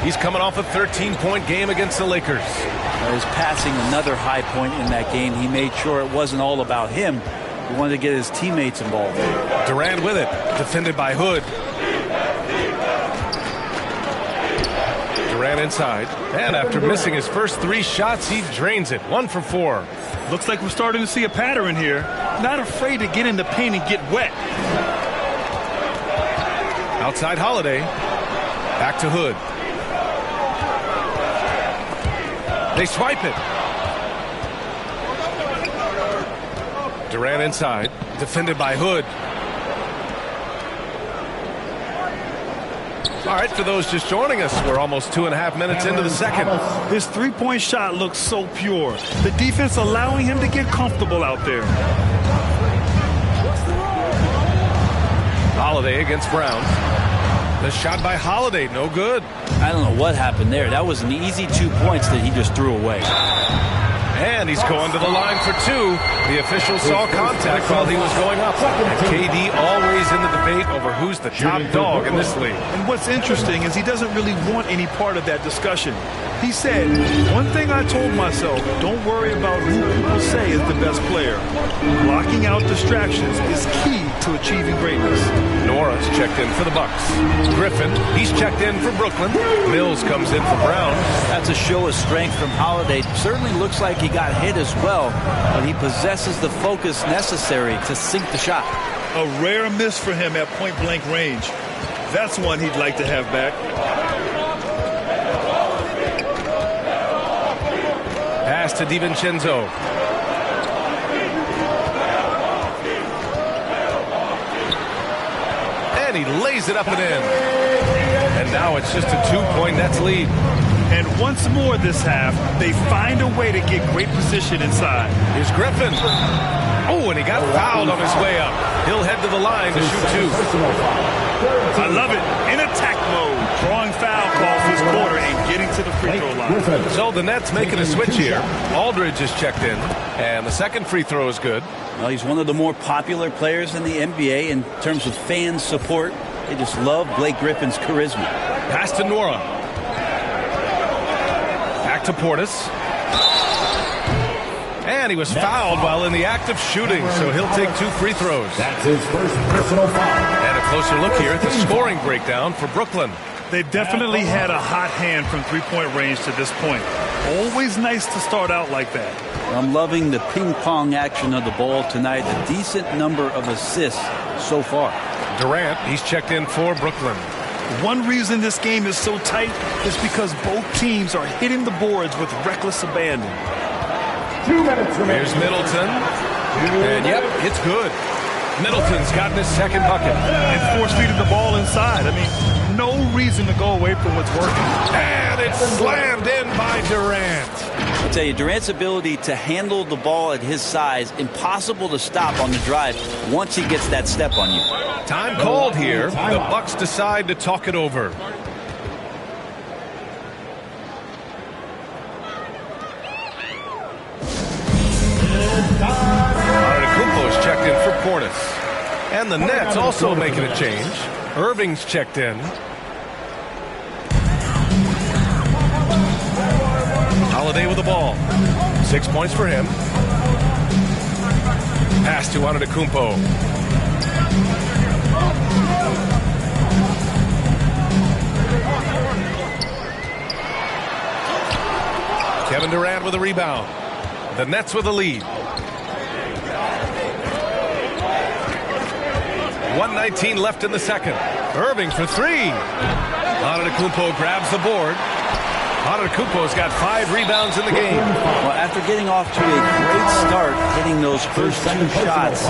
He's coming off a 13-point game against the Lakers. He's passing another high point in that game. He made sure it wasn't all about him. He wanted to get his teammates involved. Durant with it, defended by Hood. Durant inside, and after missing his first 3 shots, he drains it. 1 for 4. Looks like we're starting to see a pattern here. Not afraid to get in the paint and get wet. Outside Holiday. Back to Hood. They swipe it. Durant inside, defended by Hood. All right, for those just joining us, we're almost 2.5 minutes into the second. His three-point shot looks so pure. The defense allowing him to get comfortable out there. Holiday against Brown. The shot by Holiday, no good. I don't know what happened there. That was an easy 2 points that he just threw away. And he's going to the line for 2. The official saw contact while he was going up. And KD always in the debate over who's the top dog in this league. And what's interesting is he doesn't really want any part of that discussion. He said, one thing I told myself, don't worry about who people say is the best player. Blocking out distractions is key to achieving greatness. Nora's checked in for the Bucks. Griffin, he's checked in for Brooklyn. Mills comes in for Brown. That's a show of strength from Holiday. Certainly looks like he got hit as well, but he possesses the focus necessary to sink the shot. A rare miss for him at point-blank range. That's one he'd like to have back. Pass to DiVincenzo. And he lays it up and in. And now it's just a 2-point Nets lead. And once more this half, they find a way to get great position inside. Here's Griffin. Oh, and he got fouled on his way up. He'll head to the line to shoot 2. I love it. In attack mode. Drawing foul calls this quarter and getting to the free throw line. So the Nets making a switch here. Aldridge is checked in. And the second free throw is good. Well, he's one of the more popular players in the NBA in terms of fan support. They just love Blake Griffin's charisma. Pass to Nora. Back to Portis. And he was fouled while in the act of shooting, so he'll take 2 free throws. That's his first personal foul. And a closer look here at the scoring breakdown for Brooklyn. They've definitely had a hot hand from three-point range to this point. Always nice to start out like that. I'm loving the ping-pong action of the ball tonight. A decent number of assists so far. Durant, he's checked in for Brooklyn. One reason this game is so tight is because both teams are hitting the boards with reckless abandon. 2 minutes remaining. Here's Middleton. And yep, it's good. Middleton's gotten his second bucket. And force-feeding the ball inside. I mean, no reason to go away from what's working. And it's slammed in by Durant. I'll tell you, Durant's ability to handle the ball at his size, impossible to stop on the drive once he gets that step on you. Time called here. The Bucks decide to talk it over. Antetokounmpo's checked in for Portis. And the Nets also making a change. Irving's checked in. Holiday with the ball. 6 points for him. Pass to Antetokounmpo. Kevin Durant with a rebound. The Nets with the lead. 1:19 left in the second. Irving for 3. Antetokounmpo grabs the board. Antetokounmpo's got 5 rebounds in the game. Well, after getting off to a great start, hitting those first 2 shots,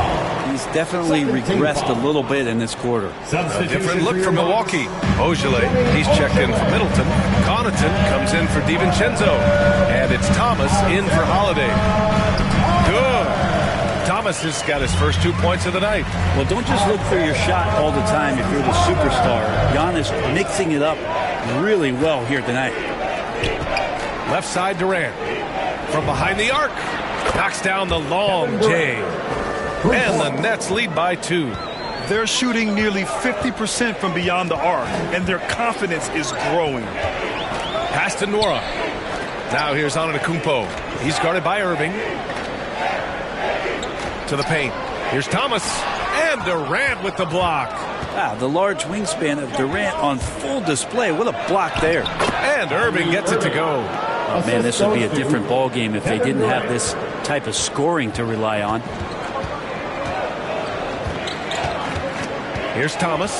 he's definitely regressed a little bit in this quarter. A different look for Milwaukee. Ojale, he's checked in for Middleton. Connaughton comes in for DiVincenzo. And it's Thomas in for Holiday. Good. Thomas has got his first 2 points of the night. Well, don't just look for your shot all the time if you're the superstar. Giannis mixing it up really well here tonight. Left side Durant. From behind the arc. Knocks down the long J. And the Nets lead by 2. They're shooting nearly 50% from beyond the arc, and their confidence is growing. Pass to Nora. Now here's Antetokounmpo. He's guarded by Irving. To the paint. Here's Thomas. And Durant with the block. Wow, the large wingspan of Durant on full display. What a block there. And Irving gets it to go. Oh, man, this would be a different ball game if they didn't have this type of scoring to rely on. Here's Thomas.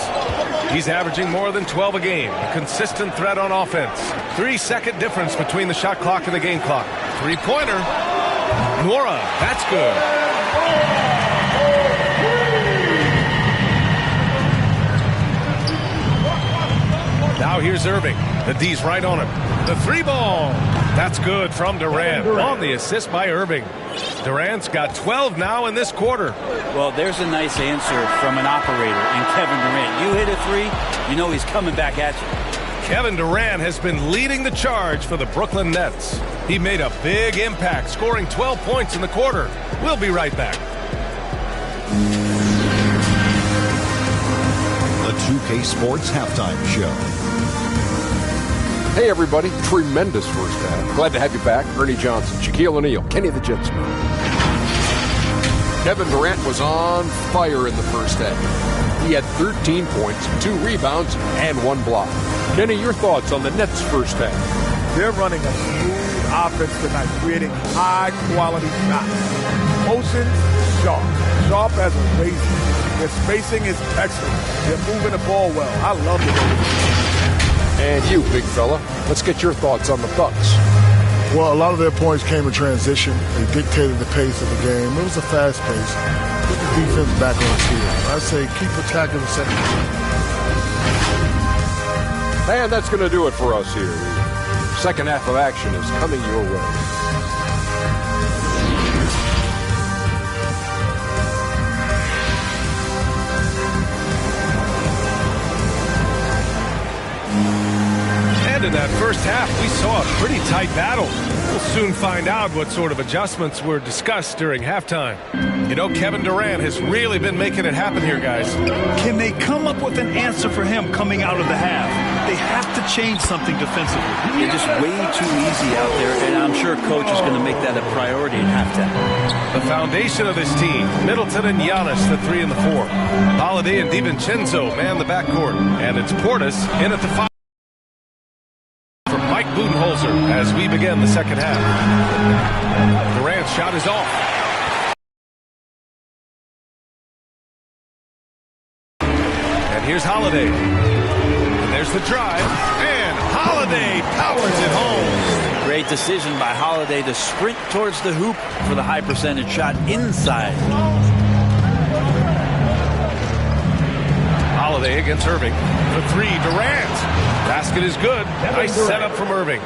He's averaging more than 12 a game. A consistent threat on offense. 3-second difference between the shot clock and the game clock. Three-pointer. Nora, that's good. Now here's Irving. The D's right on him. The 3-ball. That's good from Durant on the assist by Irving. Durant's got 12 now in this quarter. Well, there's a nice answer from an operator in Kevin Durant. You hit a 3, you know he's coming back at you. Kevin Durant has been leading the charge for the Brooklyn Nets. He made a big impact, scoring 12 points in the quarter. We'll be right back. The 2K Sports Halftime Show. Hey, everybody. Tremendous first half. Glad to have you back. Ernie Johnson, Shaquille O'Neal, Kenny the Jet Smith. Kevin Durant was on fire in the first half. He had 13 points, 2 rebounds, and 1 block. Kenny, your thoughts on the Nets' first half? They're running a smooth offense tonight, creating high-quality shots. Motion, sharp. Sharp as a razor. Their spacing is excellent. They're moving the ball well. I love the way. And you, big fella, let's get your thoughts on the Bucks. Well, a lot of their points came in transition. They dictated the pace of the game. It was a fast pace. Put the defense back on its heels. I say keep attacking the second half. And that's going to do it for us here. The second half of action is coming your way. In that first half, we saw a pretty tight battle. We'll soon find out what sort of adjustments were discussed during halftime. You know, Kevin Durant has really been making it happen here, guys. Can they come up with an answer for him coming out of the half? They have to change something defensively. They're just way too easy out there, and I'm sure Coach is going to make that a priority at halftime. The foundation of this team, Middleton and Giannis, the 3 and the 4. Holiday and DiVincenzo man the backcourt. And it's Portis in at the 5. Mike Budenholzer as we begin the second half. Durant's shot is off. And here's Holiday. And there's the drive. And Holiday powers it home. Great decision by Holiday to sprint towards the hoop for the high percentage shot inside. Holiday against Irving. The 3, Durant. Basket is good. Nice setup from Irving.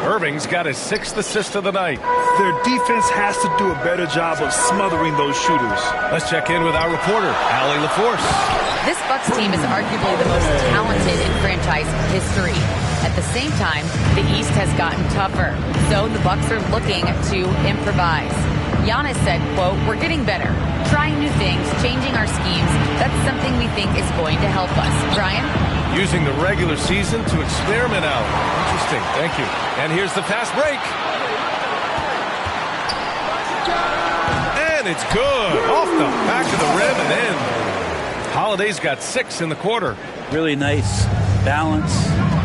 Irving's got his 6th assist of the night. Their defense has to do a better job of smothering those shooters. Let's check in with our reporter, Allie LaForce. This Bucks team is arguably the most talented in franchise history. At the same time, the East has gotten tougher, so the Bucks are looking to improvise. Giannis said, quote, "We're getting better, trying new things, changing our schemes. That's something we think is going to help us." Brian? Using the regular season to experiment out. Interesting. Thank you. And here's the fast break. And it's good. Off the back of the rim and in. Holiday's got 6 in the quarter. Really nice balance,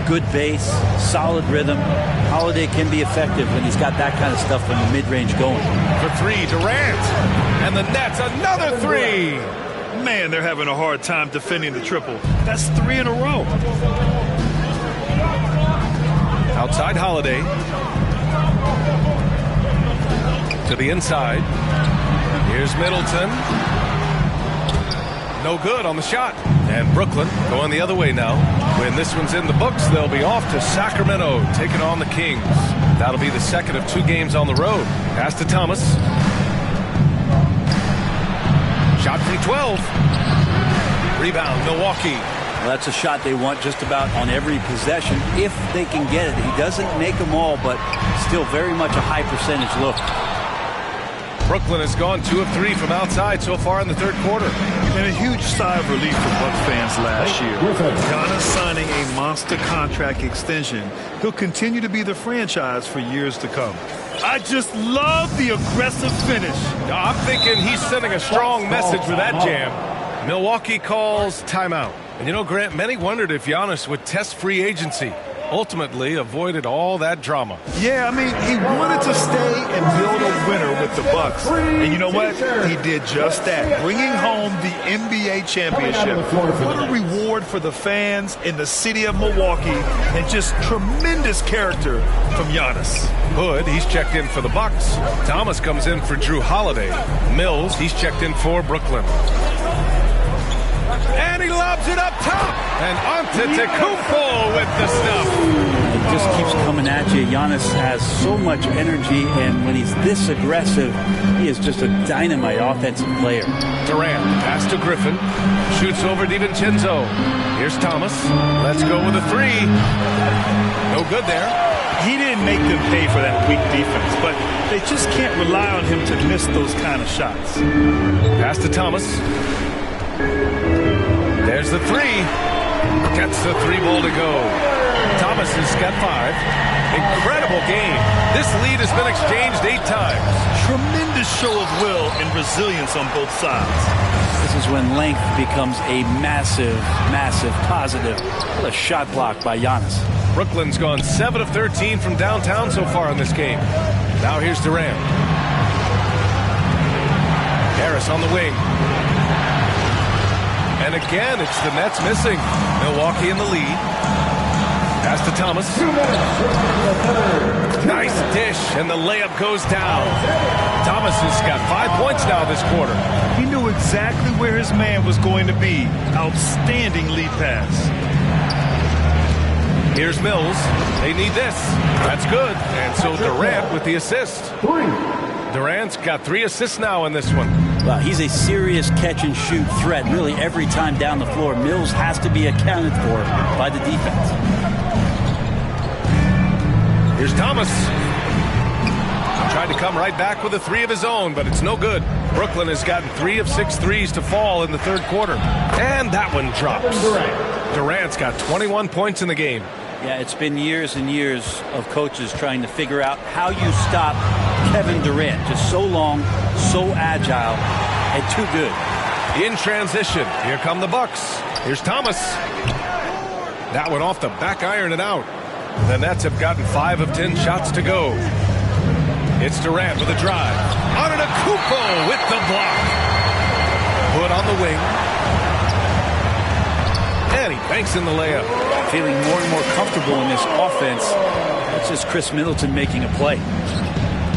good base, solid rhythm. Holiday can be effective when he's got that kind of stuff from the mid-range going. For 3, Durant. And the Nets, another 3. Man, they're having a hard time defending the triple. That's 3 in a row. Outside Holiday. To the inside. Here's Middleton. No good on the shot. And Brooklyn going the other way now. When this one's in the books, they'll be off to Sacramento, taking on the Kings. That'll be the second of 2 games on the road. Pass to Thomas. Shot from 12. Rebound, Milwaukee. Well, that's a shot they want just about on every possession if they can get it. He doesn't make them all, but still very much a high percentage look. Brooklyn has gone 2 of 3 from outside so far in the third quarter. And a huge sigh of relief for Buck fans last year. Giannis signing a monster contract extension. He'll continue to be the franchise for years to come. I just love the aggressive finish. I'm thinking he's sending a strong message with that jam. Milwaukee calls timeout. And you know, Grant, many wondered if Giannis would test free agency. Ultimately avoided all that drama. Yeah, I mean, he wanted to stay and build a winner with the Bucks. And you know what? He did just that, bringing home the NBA championship. What a reward for the fans in the city of Milwaukee, and just tremendous character from Giannis. Hood, he's checked in for the Bucks. Thomas comes in for Drew Holiday. Mills, he's checked in for Brooklyn. And he lobs it up top. And Antetokounmpo with the stuff. It just keeps coming at you. Giannis has so much energy, and when he's this aggressive, he is just a dynamite offensive player. Durant, pass to Griffin. Shoots over DiVincenzo. Here's Thomas. Let's go with a 3. No good there. He didn't make them pay for that weak defense, but they just can't rely on him to miss those kind of shots. Pass to Thomas. There's the 3. Gets the 3-ball to go. Thomas has got 5. Incredible game. This lead has been exchanged 8 times. Tremendous show of will and resilience on both sides. This is when length becomes a massive, massive positive. What a shot block by Giannis. Brooklyn's gone 7 of 13 from downtown so far in this game. Now here's Durant. Harris on the wing. And again, it's the Nets missing. Milwaukee in the lead. Pass to Thomas. Nice dish, and the layup goes down. Thomas has got 5 points now this quarter. He knew exactly where his man was going to be. Outstanding lead pass. Here's Mills. They need this. That's good. And so Durant with the assist. Durant's got 3 assists now in this one. Well, he's a serious catch-and-shoot threat really every time down the floor. Mills has to be accounted for by the defense. Here's Thomas. Tried to come right back with a 3 of his own, but it's no good. Brooklyn has gotten 3 of 6 threes to fall in the third quarter. And that one drops. Durant's got 21 points in the game. Yeah, it's been years and years of coaches trying to figure out how you stop Kevin Durant. Just so long, so agile, and too good. In transition, here come the Bucks. Here's Thomas. That one off the back iron and out. The Nets have gotten 5 of 10 shots to go. It's Durant with a drive. Antetokounmpo with the block. Hood on the wing. And he banks in the layup. Feeling more and more comfortable in this offense. That's just Chris Middleton making a play.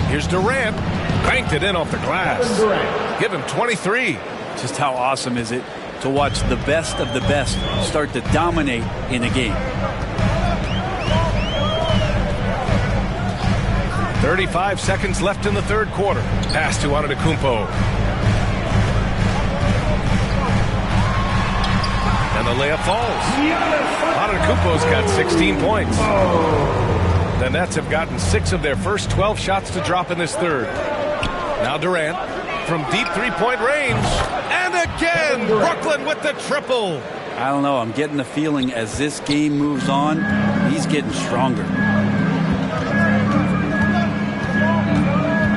Here's Durant. Banked it in off the glass. Give him 23. Just how awesome is it to watch the best of the best start to dominate in a game. 35 seconds left in the third quarter. Pass to Antetokounmpo. And the layup falls. Antetokounmpo's got 16 points. The Nets have gotten 6 of their first 12 shots to drop in this third. Now Durant from deep three-point range. And again, Brooklyn with the triple. I don't know. I'm getting the feeling as this game moves on, he's getting stronger.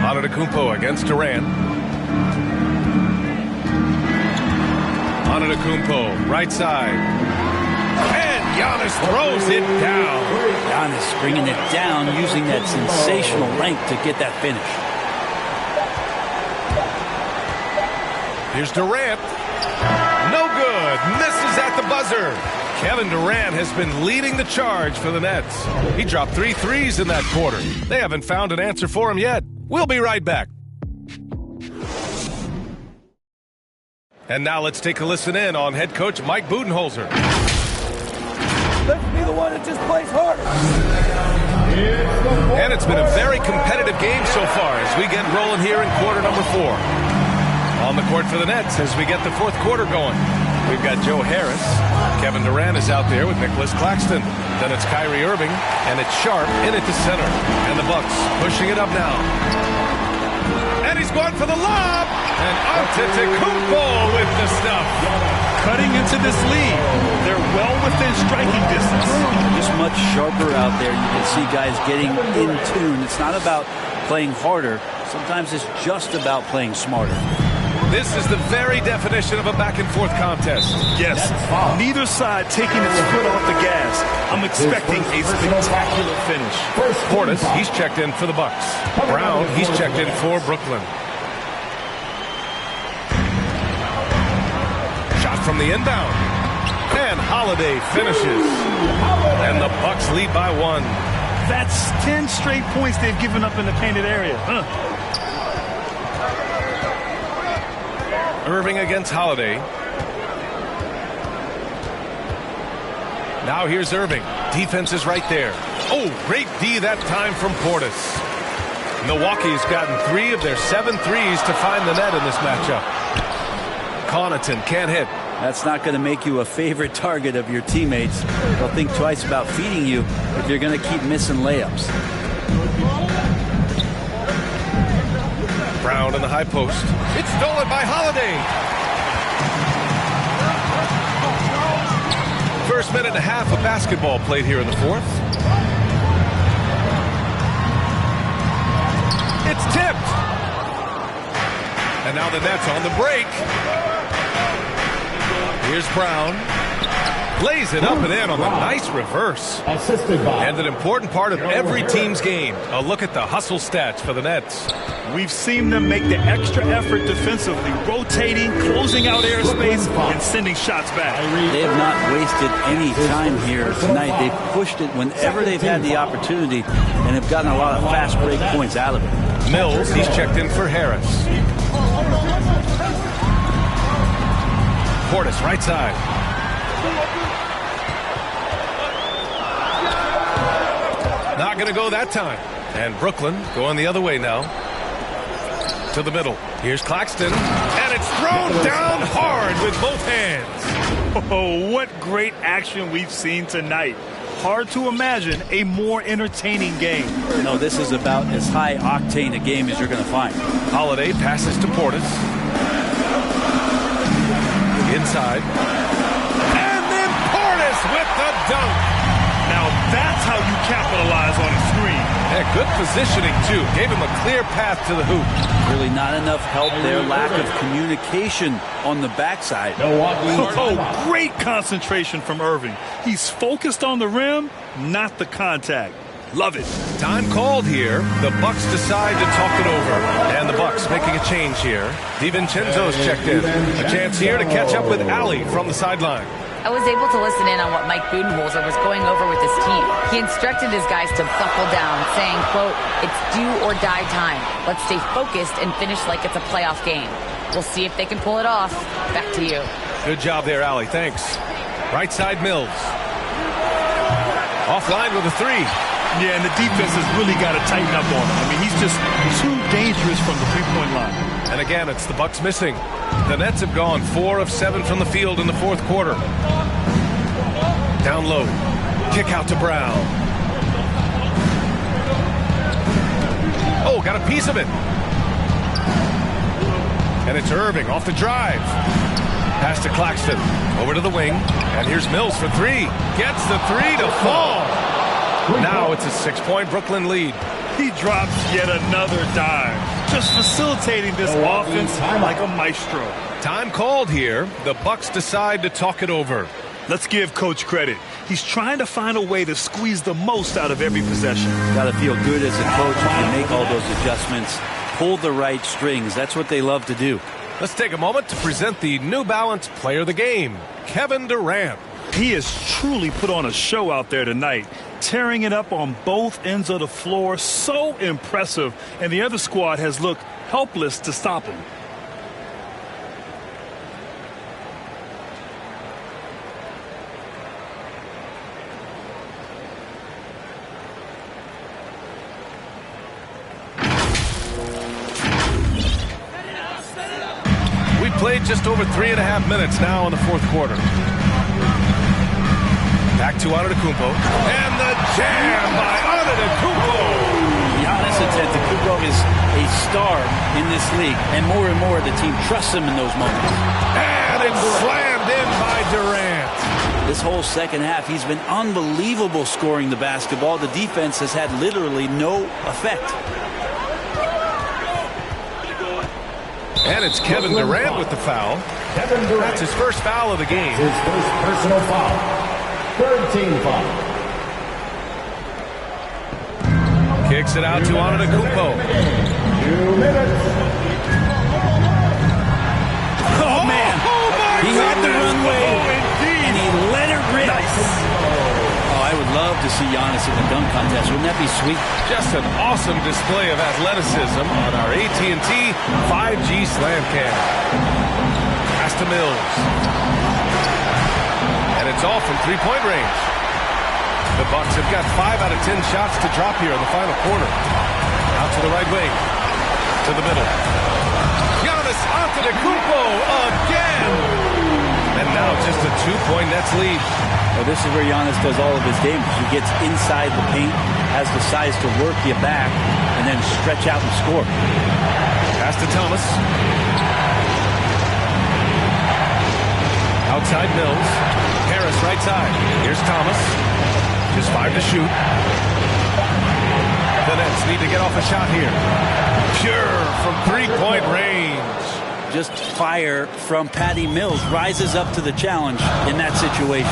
Antetokounmpo against Durant. Antetokounmpo, right side. And Giannis throws it down. Giannis bringing it down, using that sensational length to get that finish. Here's Durant. No good. Misses at the buzzer. Kevin Durant has been leading the charge for the Nets. He dropped 3 threes in that quarter. They haven't found an answer for him yet. We'll be right back. And now let's take a listen in on head coach Mike Budenholzer. Let's be the one that just plays harder. And it's been a very competitive game so far as we get rolling here in quarter number 4. On the court for the Nets as we get the fourth quarter going. We've got Joe Harris. Kevin Durant is out there with Nicholas Claxton. Then it's Kyrie Irving, and it's Sharp in at the center. And the Bucks pushing it up now. And he's going for the lob. And Antetokounmpo with the stuff. Cutting into this lead. They're well within striking distance. Just much sharper out there. You can see guys getting in tune. It's not about playing harder. Sometimes it's just about playing smarter. This is the very definition of a back-and-forth contest. Yes, neither side taking its foot off the gas. I'm expecting a spectacular finish. Portis, he's checked in for the Bucks. Brown, he's checked in for Brooklyn. Shot from the inbound. And Holiday finishes. And the Bucks lead by 1. That's 10 straight points they've given up in the painted area. Irving against Holiday. Now here's Irving. Defense is right there. Oh, great D that time from Portis. Milwaukee's gotten 3 of their 7 threes to find the net in this matchup. Connaughton can't hit. That's not going to make you a favorite target of your teammates. They'll think twice about feeding you if you're going to keep missing layups. Brown in the high post. It's stolen by Holiday. First minute and a half of basketball played here in the fourth. It's tipped. And now the Nets on the break. Here's Brown. Lays it up and in on the nice reverse. And an important part of every team's game. A look at the hustle stats for the Nets. We've seen them make the extra effort defensively, rotating, closing out airspace, and sending shots back. They have not wasted any time here tonight. They've pushed it whenever they've had the opportunity and have gotten a lot of fast break points out of it. Mills, he's checked in for Harris. Portis, right side. Not going to go that time. And Brooklyn going the other way now. To the middle. Here's Claxton. And it's thrown down hard with both hands. Oh, what great action we've seen tonight. Hard to imagine a more entertaining game. No, this is about as high octane a game as you're going to find. Holiday passes to Portis. Inside. And then Portis with the dunk. Now that's how you capitalize on a screen. Yeah, good positioning, too. Gave him a clear path to the hoop. Really not enough help there. Lack of communication on the backside. Oh, great concentration from Irving. He's focused on the rim, not the contact. Love it. Time called here. The Bucks decide to talk it over. And the Bucks making a change here. DiVincenzo's checked in. A chance here to catch up with Allie from the sideline. I was able to listen in on what Mike Budenholzer was going over with his team. He instructed his guys to buckle down, saying, quote, "It's do or die time. Let's stay focused and finish like it's a playoff game. We'll see if they can pull it off." Back to you. Good job there, Allie. Thanks. Right side Mills. Offline with a 3. Yeah, and the defense has really got to tighten up on him. I mean, he's just too dangerous from the three-point line. And again, it's the Bucks missing. The Nets have gone 4 of 7 from the field in the fourth quarter. Down low. Kick out to Brown. Oh, got a piece of it. And it's Irving off the drive. Pass to Claxton. Over to the wing. And here's Mills for 3. Gets the 3 to fall. Now it's a 6-point Brooklyn lead. He drops yet another dime, just facilitating this offense like a maestro. Time called here. The Bucks decide to talk it over. Let's give Coach credit. He's trying to find a way to squeeze the most out of every possession. Got to feel good as a coach if you make all those adjustments. Pull the right strings. That's what they love to do. Let's take a moment to present the New Balance Player of the Game, Kevin Durant. He has truly put on a show out there tonight, tearing it up on both ends of the floor. So impressive, and the other squad has looked helpless to stop him. played just over 3.5 minutes now in the fourth quarter. Back to Antetokounmpo. And the jam by Antetokounmpo. Giannis Antetokounmpo is a star in this league, and more the team trusts him in those moments. And it's slammed in by Durant. This whole second half, he's been unbelievable scoring the basketball. The defense has had literally no effect. And it's Kevin Durant with the foul. That's his first foul of the game. His first personal foul. Third team foul. Kicks it out to Antetokounmpo. 2 minutes. Oh, man. He had the runway, and he let it rip. Nice. Oh, I would love to see Giannis in the dunk contest. Wouldn't that be sweet? Just an awesome display of athleticism on our AT&T 5G Slam Cam. Pass to Mills. And it's all from three-point range. The Bucks have got 5 out of 10 shots to drop here in the final quarter. Out to the right wing. To the middle. Giannis Antetokounmpo again. And now just a 2-point Nets lead. Well, this is where Giannis does all of his games. He gets inside the paint, has the size to work you back, and then stretch out and score. Pass to Thomas. Outside Mills. Harris right side. Here's Thomas. Just 5 to shoot. The Nets need to get off a shot here. Pure from three-point range. Just fire from Patty Mills rises up to the challenge in that situation.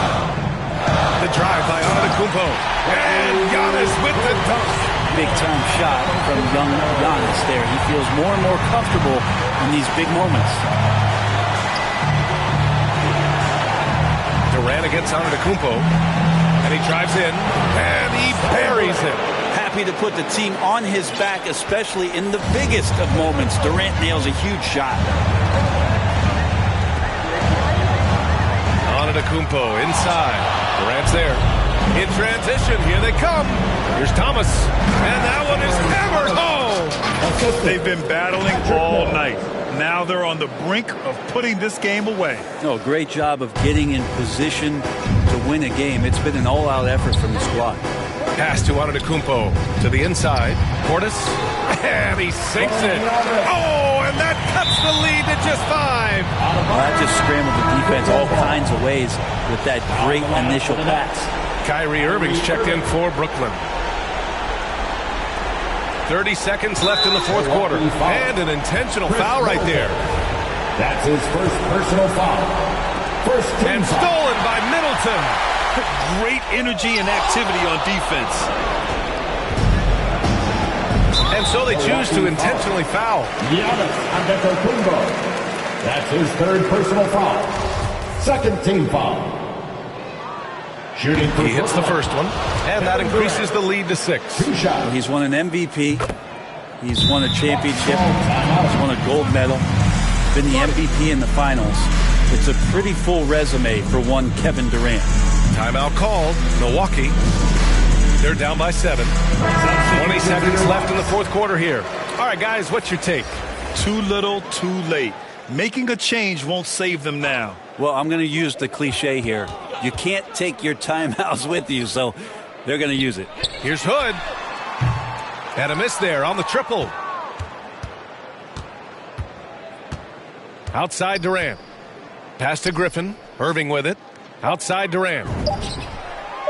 The drive by Antetokounmpo. And Giannis with the dunk. Big-time shot from young Giannis there. He feels more and more comfortable in these big moments. Durant against Antetokounmpo. And he drives in. And he buries it. Happy to put the team on his back, especially in the biggest of moments. Durant nails a huge shot. Antetokounmpo inside. Durant's there. In transition, here they come. Here's Thomas. And that one is hammered home. They've been battling all night. Now they're on the brink of putting this game away. No, great job of getting in position to win a game. It's been an all-out effort from the squad. Pass to Antetokounmpo to the inside. Portis. And he sinks it. Oh, and that cuts the lead to just 5. Well, that just scrambled the defense all kinds of ways with that great initial pass. Kyrie Irving's checked in for Brooklyn. 30 seconds left in the fourth quarter. And an intentional foul right there. That's his first personal foul. And stolen by Middleton. Great energy and activity on defense. And so they choose to intentionally foul. Giannis Antetokounmpo. That's his third personal foul. Second team foul. Shooting. He hits the first one, and that increases the lead to 6. He's won an MVP. He's won a championship. He's won a gold medal. Been the MVP in the finals. It's a pretty full resume for one Kevin Durant. Timeout called. Milwaukee. They're down by 7. 20 seconds left in the fourth quarter here. All right, guys, what's your take? Too little, too late. Making a change won't save them now. Well, I'm going to use the cliche here. You can't take your timeouts with you, so they're going to use it. Here's Hood. And a miss there on the triple. Outside Durant. Pass to Griffin. Irving with it. Outside Durant.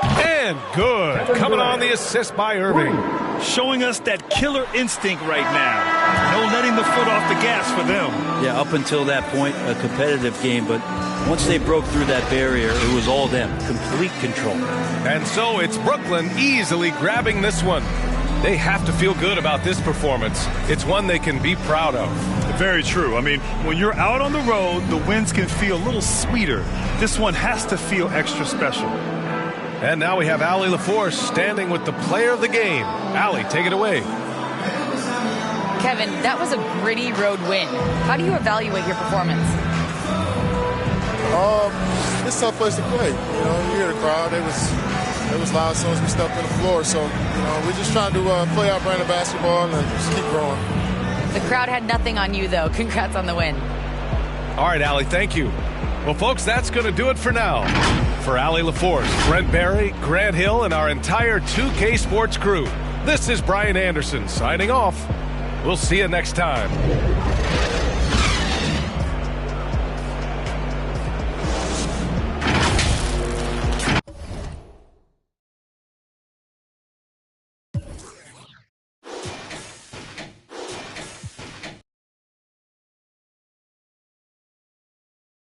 And good. Coming on the assist by Irving. Showing us that killer instinct right now. No letting the foot off the gas for them. Yeah, up until that point, a competitive game, but once they broke through that barrier, it was all them. Complete control. And so it's Brooklyn easily grabbing this one. They have to feel good about this performance. It's one they can be proud of. Very true. I mean, when you're out on the road, the wins can feel a little sweeter. This one has to feel extra special. And now we have Allie LaForce standing with the player of the game. Allie, take it away. Kevin, that was a gritty road win. How do you evaluate your performance? It's a tough place to play. You know, you hear the crowd. It was loud as soon as we stepped on the floor. So, you know, we're just trying to play our brand of basketball and just keep growing. The crowd had nothing on you, though. Congrats on the win. All right, Allie, thank you. Well, folks, that's going to do it for now. For Allie LaForce, Brent Barry, Grant Hill, and our entire 2K Sports crew, this is Brian Anderson signing off. We'll see you next time.